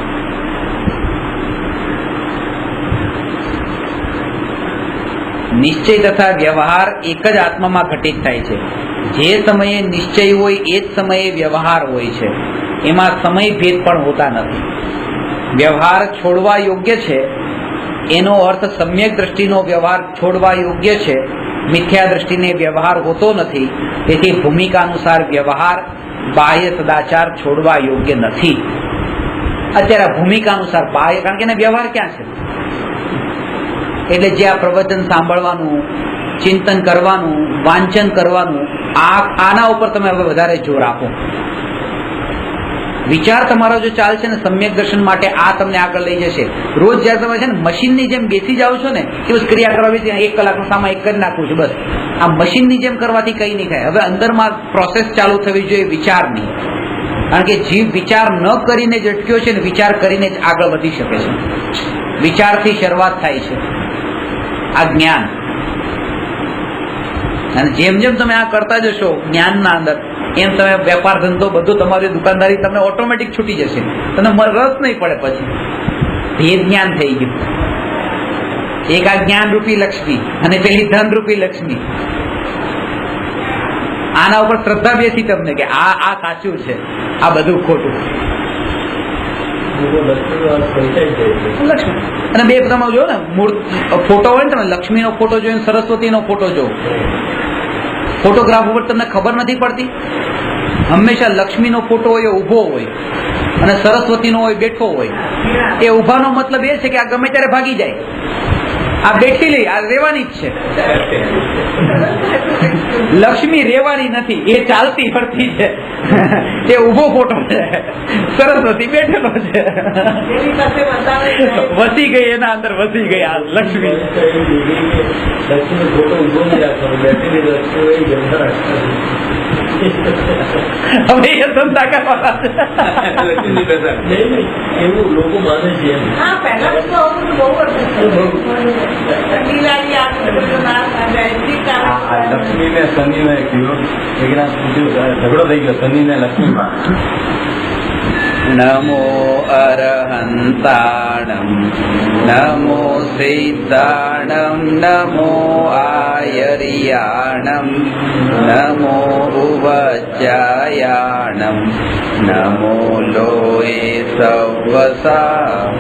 નિશ્ચય તથા વ્યવહાર એક જ આત્મામાં ઘટિત થાય છે. જે સમયે નિશ્ચય હોય એ જ સમયે વ્યવહાર હોય છે. એમાં સમય ભેદ પણ હોતા નથી. વ્યવહાર છોડવા યોગ્ય છે એનો અર્થ સમ્યક દ્રષ્ટિનો વ્યવહાર છોડવા યોગ્ય છે, મિથ્યા દ્રષ્ટિને વ્યવહાર હોતો નથી. તેથી ભૂમિકા અનુસાર વ્યવહાર બાહ્ય સદાચાર છોડવા યોગ્ય નથી. અત્યારે ભૂમિકા અનુસાર બાહ્ય, કારણ કે એને વ્યવહાર ક્યાં છે? એટલે જે આ પ્રવચન સાંભળવાનું, ચિંતન કરવાનું, વાંચન કરવાનું, આના ઉપર તમે હવે વધારે જોર આપો. વિચાર તમારો જો ચાલશે ને સમ્યક દર્શન માટે આ તમને આગળ લઈ જશે. રોજ જયારે તમે છે ને મશીનની જેમ બેસી જાઓ છો ને કે બસ ક્રિયા કરવાથી 1 કલાકનો સામા એક કરી નાખું છું, બસ આ મશીનની જેમ કરવાથી કઈ નહીં થાય. હવે અંદરમાં પ્રોસેસ ચાલુ થવી જોઈએ વિચારની, કારણ કે જીવ વિચાર ન કરીને જ અટક્યો છે ને વિચાર કરીને જ આગળ વધી શકે છે. વિચારથી શરૂઆત થાય છે આ જ્ઞાન. અને જેમ જેમ તમે આ કરતા જશો જ્ઞાનના અંદર, એમ તમે વેપાર ધંધો બધું તમારી દુકાનદારી તમને ઓટોમેટિક છૂટી જશે. તમને રસ નહીં પડે. પછી ભેદ જ્ઞાન થઈ ગયું. એક આ જ્ઞાન રૂપી લક્ષ્મી અને પેલી ધન રૂપી લક્ષ્મી. આના ઉપર શ્રદ્ધા બેસી તમને કે આ સાચું છે, આ બધું ખોટું. લક્ષ્મી અને બે તમે જો ને ફોટો હોય ને, તમે લક્ષ્મીનો ફોટો જોયો, સરસ્વતીનો ફોટો જોવો, ફોટોગ્રાફ ઉપર તમને ખબર નથી પડતી? હંમેશા લક્ષ્મીનો ફોટો હોય એ ઊભો હોય અને સરસ્વતીનો હોય બેઠો હોય. એ ઊભાનો મતલબ એ છે કે આ ગમે ત્યારે ભાગી જાય, આ બેઠી લઈ, આ રેવાની જ છે. લક્ષ્મી રેવાની નથી, એ ચાલતી ફરતી છે. એ ઊભો ફોટો છે, સરસ્વતી બેઠેલો છે. વસી ગઈ એના અંદર, વસી ગઈ આ લક્ષ્મી. હવે એ ધંધા કરવાના છે. એવું લોકો માને છે. લક્ષ્મી ને શનિ ને કીધું ઝઘડો થઈ ગયો શનિ ને લક્ષ્મી માં. નમો અરહંતાણમ નમો સિદ્ધાણમ નમો આયર્યાણમ નમો ઉવચ્ચાયાણમ નમો લોએ સવસા